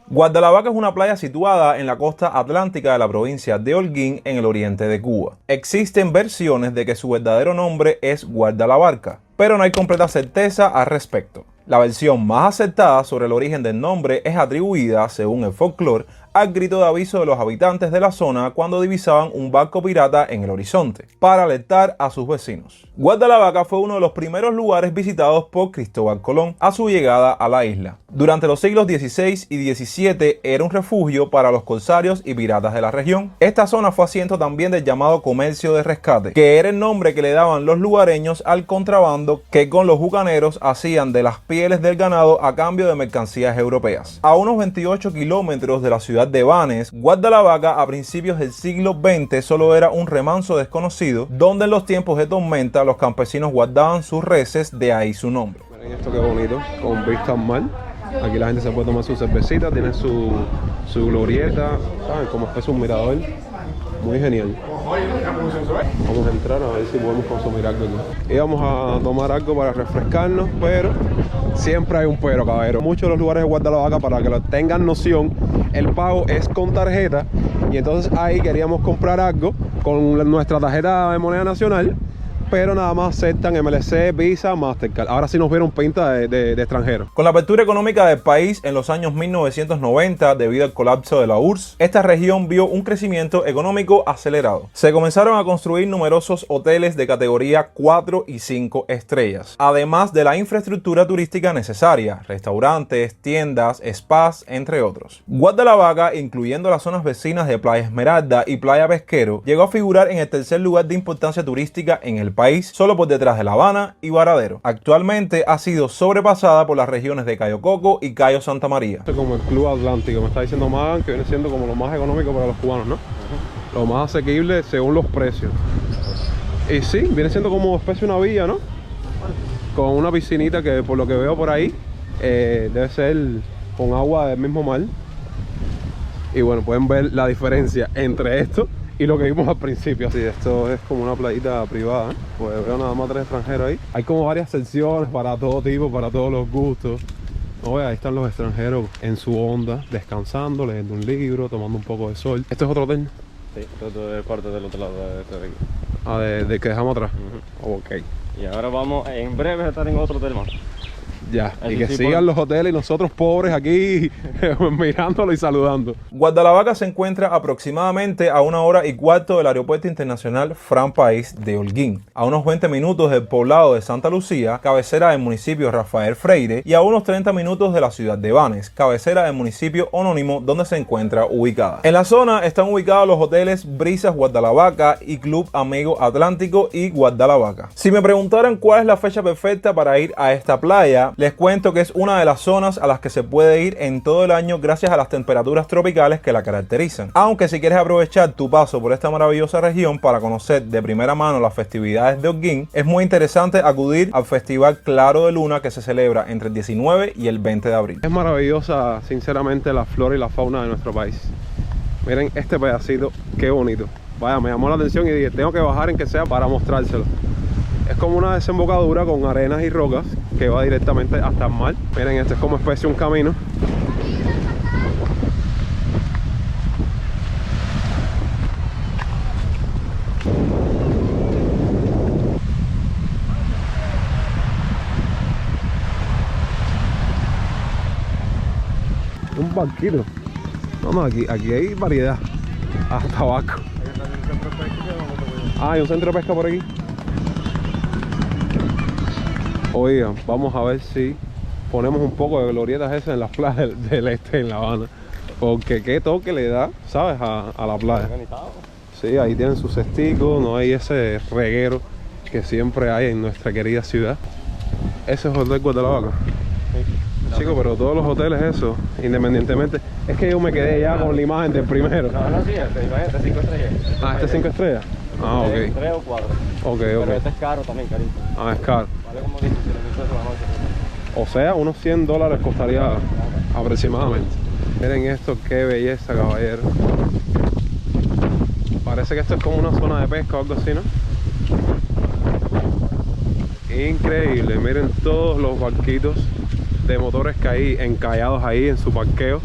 Guardalavaca es una playa situada en la costa atlántica de la provincia de Holguín, en el oriente de Cuba. Existen versiones de que su verdadero nombre es Guardalabarca, pero no hay completa certeza al respecto. La versión más acertada sobre el origen del nombre es atribuida, según el folclore, al grito de aviso de los habitantes de la zona cuando divisaban un barco pirata en el horizonte, para alertar a sus vecinos. Guardalavaca fue uno de los primeros lugares visitados por Cristóbal Colón a su llegada a la isla. Durante los siglos XVI y XVII era un refugio para los corsarios y piratas de la región. Esta zona fue asiento también del llamado comercio de rescate, que era el nombre que le daban los lugareños al contrabando que con los bucaneros hacían de las pieles del ganado a cambio de mercancías europeas. A unos 28 kilómetros de la ciudad de Banes, Guardalavaca a principios del siglo XX solo era un remanso desconocido, donde en los tiempos de tormenta los campesinos guardaban sus reses, de ahí su nombre. Miren esto que bonito, con vista al mar. Aquí la gente se puede tomar su cervecita, tiene su glorieta, ¿saben? Como especie un mirador. Muy genial. Vamos a entrar a ver si podemos consumir algo aquí. Íbamos a tomar algo para refrescarnos, pero siempre hay un pero, caballero. Muchos de los lugares de Guardalavaca, para que lo tengan noción, el pago es con tarjeta. Y entonces ahí queríamos comprar algo con nuestra tarjeta de moneda nacional, pero nada más aceptan MLC, Visa, Mastercard. Ahora sí nos vieron pinta de extranjeros. Con la apertura económica del país en los años 1990, debido al colapso de la URSS, esta región vio un crecimiento económico acelerado. Se comenzaron a construir numerosos hoteles de categoría 4 y 5 estrellas, además de la infraestructura turística necesaria, restaurantes, tiendas, spas, entre otros. Guardalavaca, incluyendo las zonas vecinas de Playa Esmeralda y Playa Pesquero, llegó a figurar en el tercer lugar de importancia turística en el país, solo por detrás de La Habana y Varadero. Actualmente ha sido sobrepasada por las regiones de Cayo Coco y Cayo Santa María. Como el Club Atlántico, me está diciendo Magan, que viene siendo como lo más económico para los cubanos, ¿no? Lo más asequible según los precios. Y sí, viene siendo como especie una villa, ¿no? Con una piscinita que por lo que veo por ahí debe ser con agua del mismo mar. Y bueno, pueden ver la diferencia entre esto y lo que vimos al principio. Sí, esto es como una playita privada, ¿eh? Pues veo nada más 3 extranjeros ahí. Hay como varias secciones para todo tipo, para todos los gustos. No, ahí están los extranjeros en su onda, descansando, leyendo un libro, tomando un poco de sol. ¿Este es otro hotel? Sí, esto es parte del otro lado de este de aquí. Ah, de que dejamos atrás. Ok. Y ahora vamos en breve a estar en otro hotel más. Ya, y Eso que sí, sigan los hoteles y nosotros pobres aquí mirándolo y saludando. Guardalavaca se encuentra aproximadamente a 1 hora y cuarto del Aeropuerto Internacional Fran País de Holguín, a unos 20 minutos del poblado de Santa Lucía, cabecera del municipio Rafael Freire, y a unos 30 minutos de la ciudad de Banes, cabecera del municipio homónimo donde se encuentra ubicada. En la zona están ubicados los hoteles Brisas Guardalavaca y Club Amigo Atlántico y Guardalavaca. Si me preguntaran cuál es la fecha perfecta para ir a esta playa, les cuento que es una de las zonas a las que se puede ir en todo el año gracias a las temperaturas tropicales que la caracterizan. Aunque si quieres aprovechar tu paso por esta maravillosa región para conocer de primera mano las festividades de Holguín, es muy interesante acudir al Festival Claro de Luna que se celebra entre el 19 y el 20 de abril. Es maravillosa, sinceramente, la flora y la fauna de nuestro país. Miren este pedacito, qué bonito. Vaya, me llamó la atención y dije, tengo que bajar en que sea para mostrárselo. Es como una desembocadura con arenas y rocas que va directamente hasta el mar. Miren, este es como especie un camino. Un barquito. No, aquí hay variedad. Hasta abajo. Ah, hay un centro de pesca por aquí. Oigan, vamos a ver si ponemos un poco de glorietas esas en las playas del este en La Habana. Porque qué toque le da, ¿sabes? A la playa. Sí, ahí tienen sus cesticos, no hay ese reguero que siempre hay en nuestra querida ciudad. Ese es Hotel Guatalabaca. Chicos, pero todos los hoteles eso, independientemente, es que yo me quedé ya con la imagen del primero. No, sí, este 5 estrellas. ¿Este 5 estrellas? Ah, ok. 3 o 4. Ok, Pero ok. este es caro también, carito. Ah, es caro. Vale como 17 mil pesos la noche. O sea, unos $100 costaría aproximadamente. Miren esto, qué belleza, caballero. Parece que esto es como una zona de pesca o algo así, ¿no? Increíble, miren todos los barquitos de motores que hay encallados ahí en su parqueo.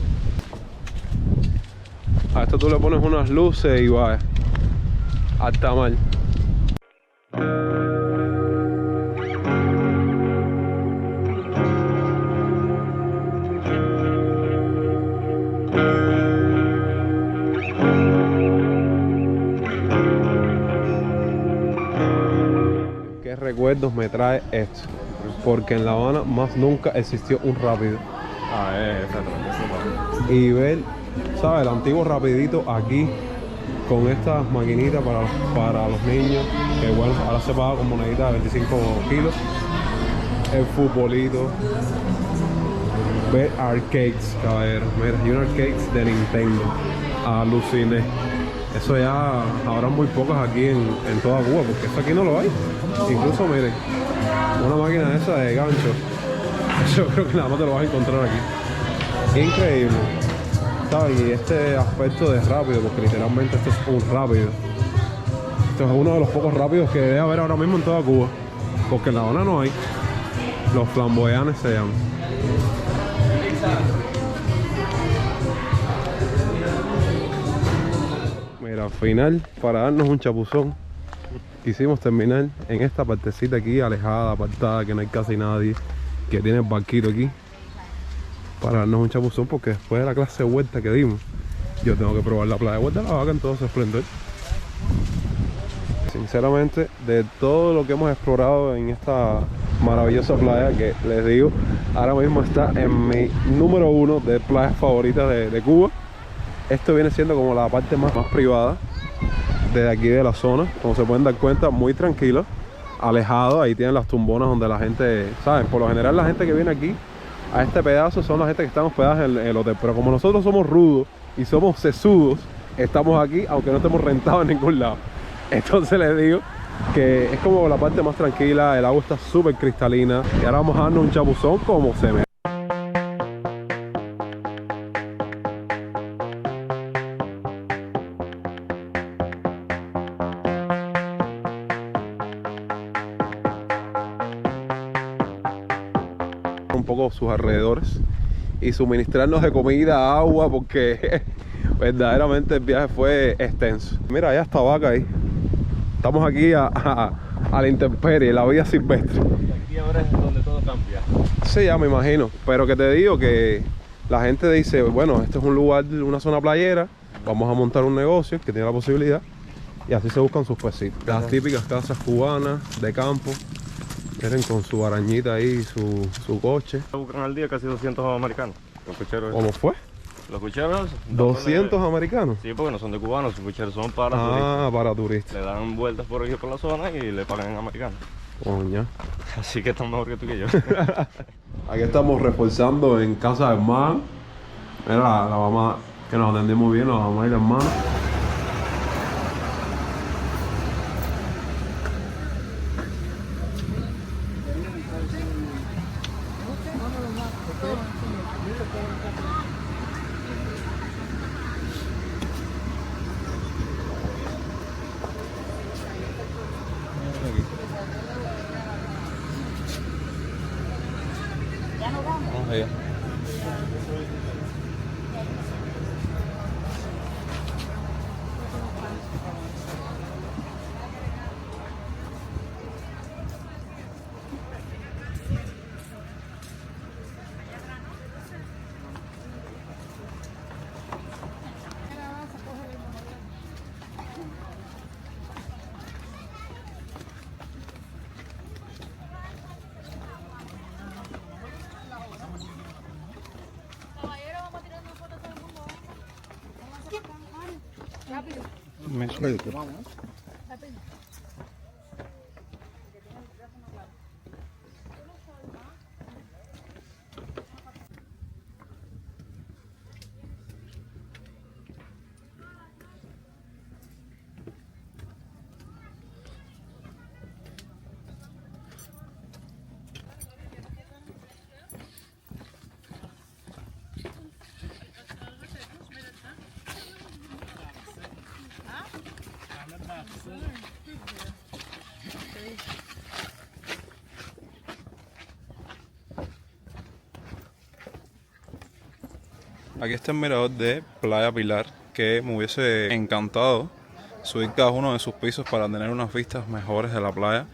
A esto tú le pones unas luces y va alta mar. ¿Qué recuerdos me trae esto? Porque en La Habana más nunca existió un rápido. Exactamente. Y ver, ¿sabes? El antiguo rapidito aquí con estas maquinitas para los niños, que bueno, ahora se paga con moneditas de 25 kilos. El futbolito. Ver arcades, caballeros. Mira, hay un arcades de Nintendo. Aluciné. Eso ya habrá muy pocas aquí en toda Cuba, porque eso aquí no lo hay. Incluso, miren, una máquina esa de gancho. Yo creo que nada más te lo vas a encontrar aquí. Increíble. ¿Sabes? Y este aspecto de rápido, porque literalmente esto es un rápido. Esto es uno de los pocos rápidos que debe haber ahora mismo en toda Cuba. Porque en La Habana no hay. Los flamboyanes se llaman. Mira, al final, para darnos un chapuzón, quisimos terminar en esta partecita aquí, alejada, apartada, que no hay casi nadie, que tiene el barquito aquí, para darnos un chapuzón, porque después de la clase de vuelta que dimos, yo tengo que probar la playa de Guatalabaca en todo su esplendor. Sinceramente, de todo lo que hemos explorado en esta maravillosa playa, que les digo, ahora mismo está en mi número 1 de playas favoritas de Cuba. Esto viene siendo como la parte más privada de aquí de la zona. Como se pueden dar cuenta, muy tranquilo, alejado. Ahí tienen las tumbonas donde la gente, ¿saben? Por lo general la gente que viene aquí a este pedazo son la gente que están hospedadas en el hotel. Pero como nosotros somos rudos y somos sesudos, estamos aquí aunque no estemos rentados en ningún lado. Entonces les digo que es como la parte más tranquila, el agua está súper cristalina. Y ahora vamos a darnos un chapuzón como se me... un poco sus alrededores y suministrarnos de comida, agua, porque verdaderamente el viaje fue extenso. Mira, allá está Vaca ahí. Estamos aquí a la intemperie, la vida silvestre. Aquí ahora es donde todo cambia. Sí, ya me imagino, pero que te digo que la gente dice, bueno, este es un lugar, una zona playera, vamos a montar un negocio que tiene la posibilidad, y así se buscan sus pesitos. Las típicas casas cubanas de campo, miren, con su arañita ahí, su coche. Buscan al día casi 200 americanos. Los cucheros. ¿Cómo fue? Los cucheros. 200 americanos. Sí, porque no son de cubanos, los cucheros son para Ah, para turistas. turistas. Le dan vueltas por aquí por la zona y le pagan en americanos. Coña. Así que están mejor que tú que yo. Aquí estamos reforzando en casa de hermano. Mira la mamá que nos atendió muy bien, la mamá y la hermana. Vamos allá. Aquí está el mirador de Playa Pilar, que me hubiese encantado subir cada uno de sus pisos para tener unas vistas mejores de la playa.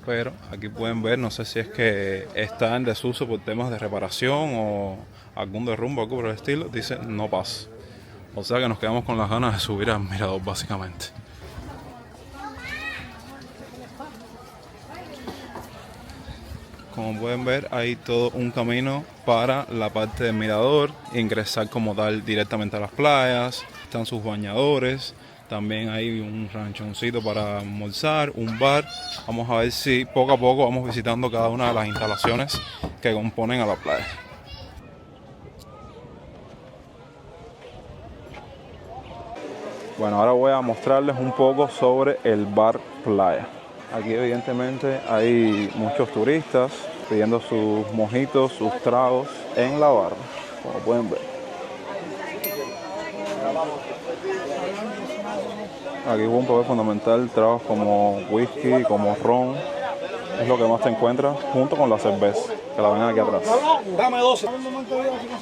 Pero aquí pueden ver, no sé si es que está en desuso por temas de reparación o algún derrumbe o algo por el estilo, dice no pasa. O sea que nos quedamos con las ganas de subir al mirador básicamente. Como pueden ver, hay todo un camino para la parte del mirador, ingresar como tal directamente a las playas, están sus bañadores, también hay un ranchoncito para almorzar, un bar. Vamos a ver si poco a poco vamos visitando cada una de las instalaciones que componen a la playa. Bueno, ahora voy a mostrarles un poco sobre el bar playa. Aquí evidentemente hay muchos turistas pidiendo sus mojitos, sus tragos en la barra, como pueden ver. Aquí hubo un papel fundamental, tragos como whisky, como ron, es lo que más te encuentras junto con la cerveza, que la ven aquí atrás.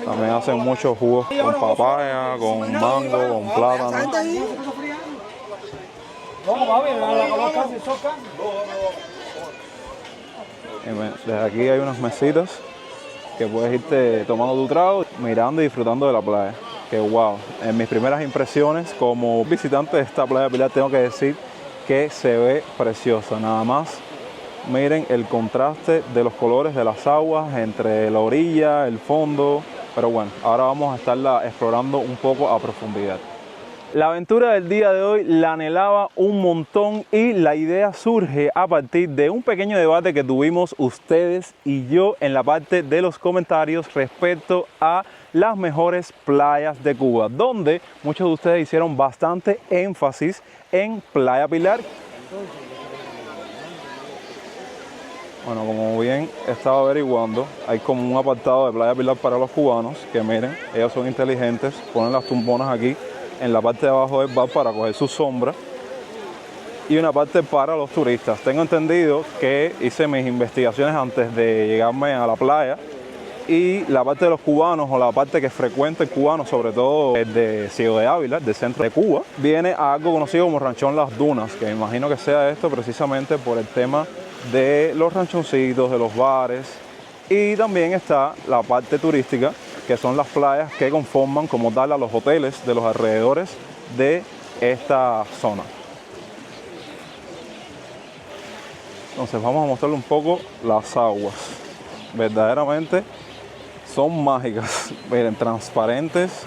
También hacen muchos jugos con papaya, con mango, con plátano. Desde aquí hay unas mesitas que puedes irte tomando tu trago, mirando y disfrutando de la playa. Que wow, en mis primeras impresiones como visitante de esta playa Pilar tengo que decir que se ve preciosa. Nada más miren el contraste de los colores de las aguas entre la orilla, el fondo. Pero bueno, ahora vamos a estarla explorando un poco a profundidad. La aventura del día de hoy la anhelaba un montón y la idea surge a partir de un pequeño debate que tuvimos ustedes y yo en la parte de los comentarios respecto a las mejores playas de Cuba, donde muchos de ustedes hicieron bastante énfasis en Playa Pilar. Bueno, como bien estaba averiguando, hay como un apartado de Playa Pilar para los cubanos, que miren, ellos son inteligentes, ponen las tumbonas aquí en la parte de abajo del bar para coger su sombra, y una parte para los turistas. Tengo entendido que hice mis investigaciones antes de llegarme a la playa, y la parte de los cubanos, o la parte que frecuenta el cubano, sobre todo el de Ciego de Ávila, del centro de Cuba, viene a algo conocido como Ranchón Las Dunas, que me imagino que sea esto precisamente por el tema de los ranchoncitos, de los bares, y también está la parte turística, que son las playas que conforman como tal a los hoteles de los alrededores de esta zona. Entonces vamos a mostrarle un poco las aguas. Verdaderamente son mágicas, miren, transparentes.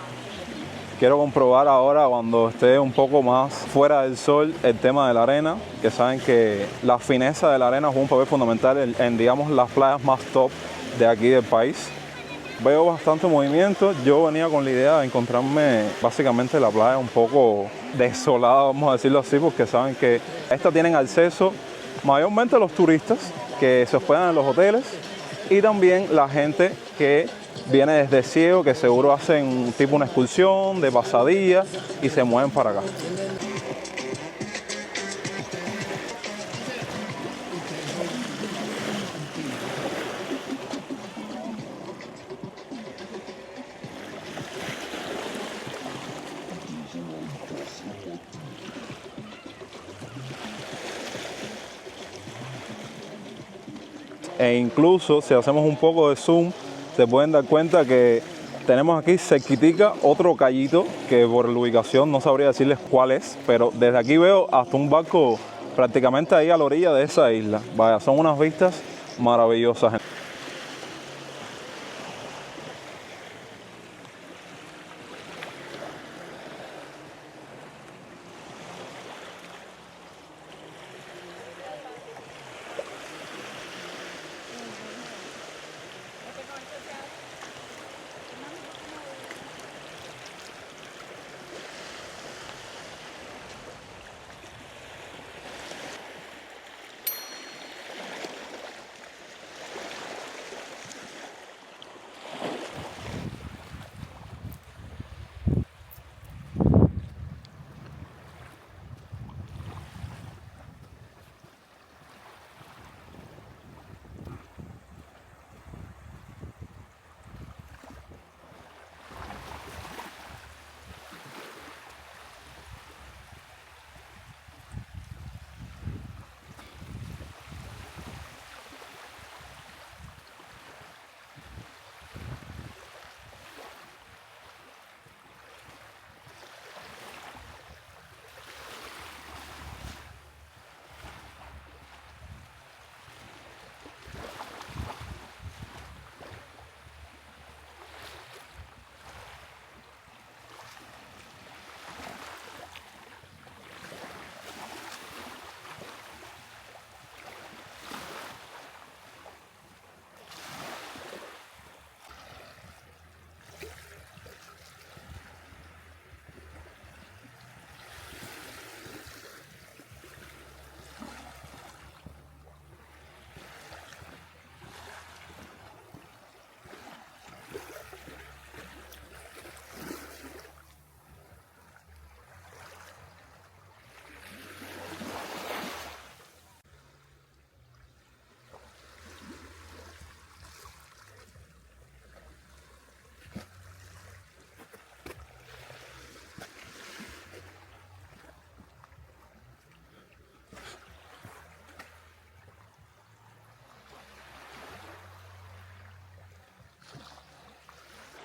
Quiero comprobar ahora, cuando esté un poco más fuera del sol, el tema de la arena, que saben que la fineza de la arena juega un papel fundamental en digamos, las playas más top de aquí del país. Veo bastante movimiento. Yo venía con la idea de encontrarme básicamente la playa un poco desolada, vamos a decirlo así, porque saben que estas tienen acceso mayormente los turistas que se hospedan en los hoteles y también la gente que viene desde Ciego, que seguro hacen tipo una excursión de pasadía y se mueven para acá. E incluso si hacemos un poco de zoom, se pueden dar cuenta que tenemos aquí cerquitica otro cayito que por la ubicación no sabría decirles cuál es, pero desde aquí veo hasta un barco prácticamente ahí a la orilla de esa isla. Vaya, son unas vistas maravillosas.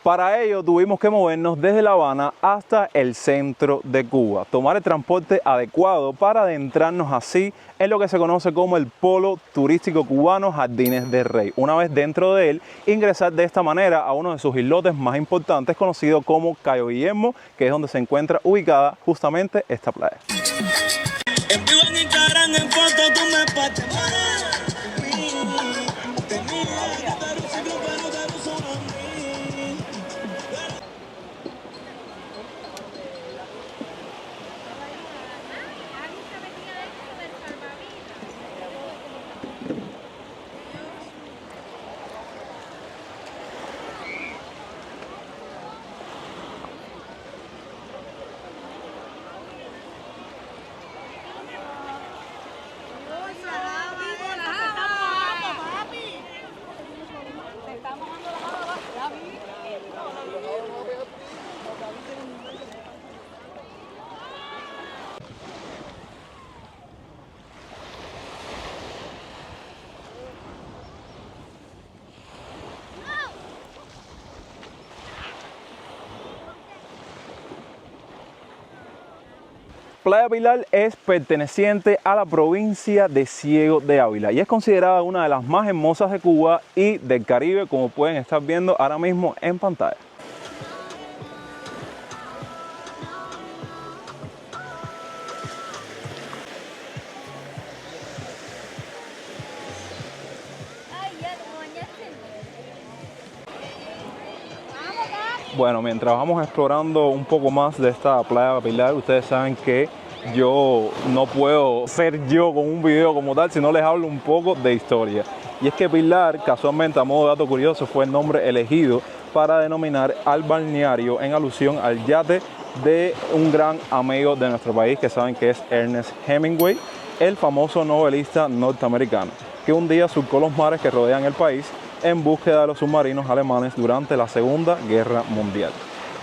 Para ello tuvimos que movernos desde La Habana hasta el centro de Cuba, tomar el transporte adecuado para adentrarnos así en lo que se conoce como el Polo Turístico Cubano Jardines del Rey. Una vez dentro de él, ingresar de esta manera a uno de sus islotes más importantes, conocido como Cayo Guillermo, que es donde se encuentra ubicada justamente esta playa. Playa Pilar es perteneciente a la provincia de Ciego de Ávila y es considerada una de las más hermosas de Cuba y del Caribe, como pueden estar viendo ahora mismo en pantalla. Bueno, mientras vamos explorando un poco más de esta Playa Pilar, ustedes saben que yo no puedo ser yo con un video como tal si no les hablo un poco de historia. Y es que Pilar, casualmente a modo de dato curioso, fue el nombre elegido para denominar al balneario en alusión al yate de un gran amigo de nuestro país que saben que es Ernest Hemingway, el famoso novelista norteamericano, que un día surcó los mares que rodean el país en búsqueda de los submarinos alemanes durante la Segunda Guerra Mundial.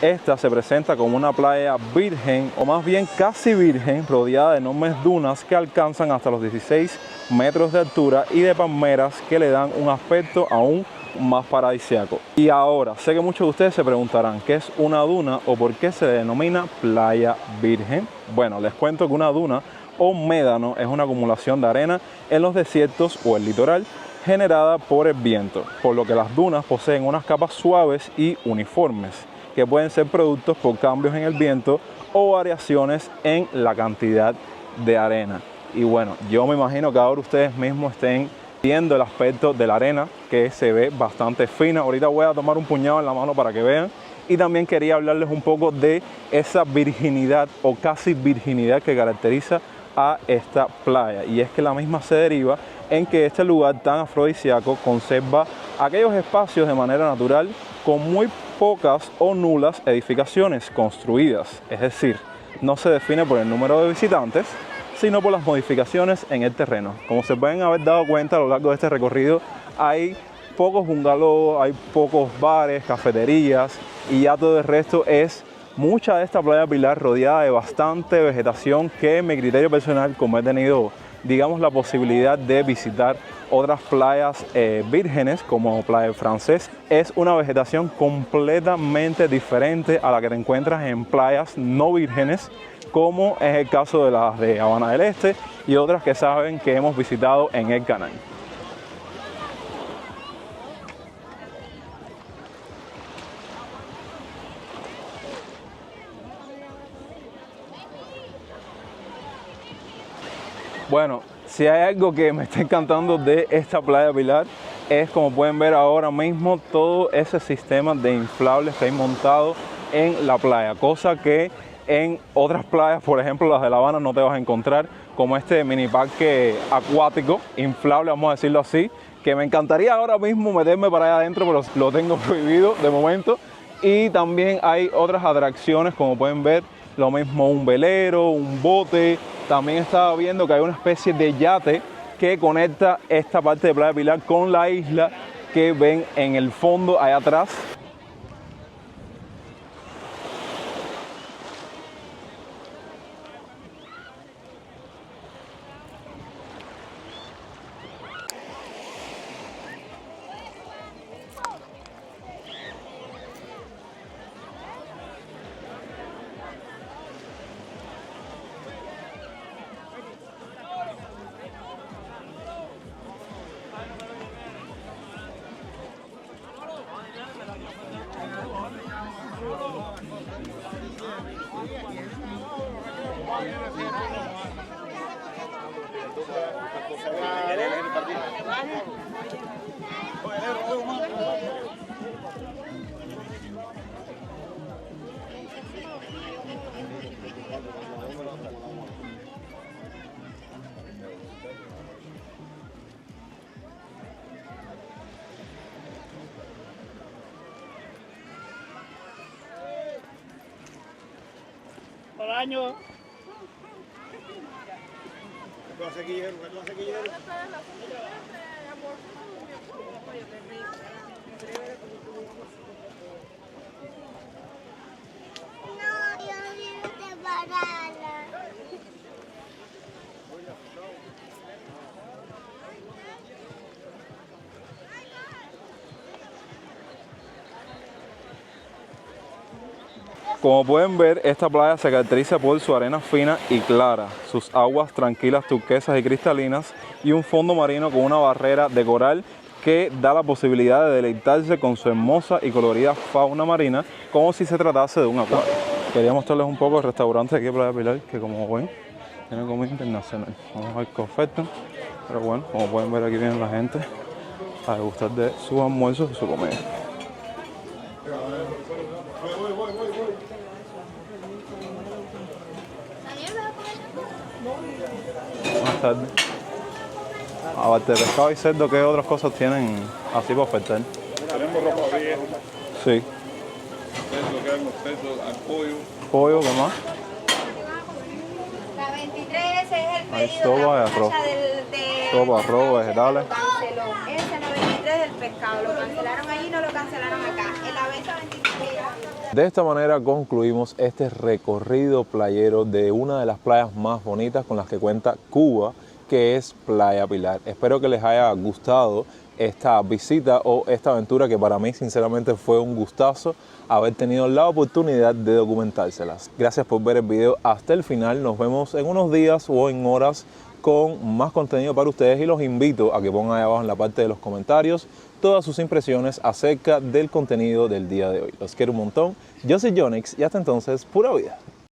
Esta se presenta como una playa virgen, o más bien casi virgen, rodeada de enormes dunas que alcanzan hasta los 16 metros de altura y de palmeras que le dan un aspecto aún más paradisíaco. Y ahora, sé que muchos de ustedes se preguntarán ¿qué es una duna o por qué se denomina playa virgen? Bueno, les cuento que una duna o médano es una acumulación de arena en los desiertos o el litoral generada por el viento, por lo que las dunas poseen unas capas suaves y uniformes, que pueden ser productos por cambios en el viento o variaciones en la cantidad de arena. Y bueno, yo me imagino que ahora ustedes mismos estén viendo el aspecto de la arena, que se ve bastante fina. Ahorita voy a tomar un puñado en la mano para que vean. Y también quería hablarles un poco de esa virginidad o casi virginidad que caracteriza a esta playa, y es que la misma se deriva en que este lugar tan afrodisíaco conserva aquellos espacios de manera natural con muy pocas o nulas edificaciones construidas, es decir, no se define por el número de visitantes, sino por las modificaciones en el terreno. Como se pueden haber dado cuenta a lo largo de este recorrido, hay pocos bungalows, hay pocos bares, cafeterías, y ya todo el resto es mucha de esta Playa Pilar rodeada de bastante vegetación que en mi criterio personal, como he tenido, digamos, la posibilidad de visitar otras playas vírgenes como Playa del Francés, es una vegetación completamente diferente a la que te encuentras en playas no vírgenes, como es el caso de las de Habana del Este y otras que saben que hemos visitado en el canal. Bueno, si hay algo que me está encantando de esta Playa Pilar es, como pueden ver ahora mismo, todo ese sistema de inflables que hay montado en la playa, cosa que en otras playas, por ejemplo las de La Habana, no te vas a encontrar, como este mini parque acuático inflable, vamos a decirlo así, que me encantaría ahora mismo meterme para allá adentro, pero lo tengo prohibido de momento. Y también hay otras atracciones, como pueden ver, lo mismo un velero, un bote. También estaba viendo que hay una especie de yate que conecta esta parte de Playa Pilar con la isla que ven en el fondo allá atrás. año. No, yo no quiero separarla. Como pueden ver, esta playa se caracteriza por su arena fina y clara, sus aguas tranquilas, turquesas y cristalinas y un fondo marino con una barrera de coral que da la posibilidad de deleitarse con su hermosa y colorida fauna marina como si se tratase de un acuario. Quería mostrarles un poco el restaurante aquí de Playa Pilar, que como ven, tiene comida internacional. Vamos a ver qué ofertan, pero bueno, como pueden ver aquí viene la gente a degustar de sus almuerzos y su comida. Buenas tardes. Aparte de pescado y cerdo, ¿qué otras cosas tienen así para ofertar? Tenemos ropa vieja, Sí. cerdo, carne, cerdo, pollo. Pollo, ¿qué más? La 23 es el Hay pedido sopa y la arroz. muchacha Sopa, arroz, vegetales. Lo canceló. Ese 93 del pescado. Lo cancelaron allí, no lo cancelaron acá. En la venta 23. De esta manera concluimos este recorrido playero de una de las playas más bonitas con las que cuenta Cuba, que es Playa Pilar. Espero que les haya gustado esta visita o esta aventura, que para mí sinceramente fue un gustazo haber tenido la oportunidad de documentárselas. Gracias por ver el video hasta el final. Nos vemos en unos días o en horas con más contenido para ustedes y los invito a que pongan ahí abajo en la parte de los comentarios todas sus impresiones acerca del contenido del día de hoy. Los quiero un montón. Yo soy Yonex y hasta entonces, pura vida.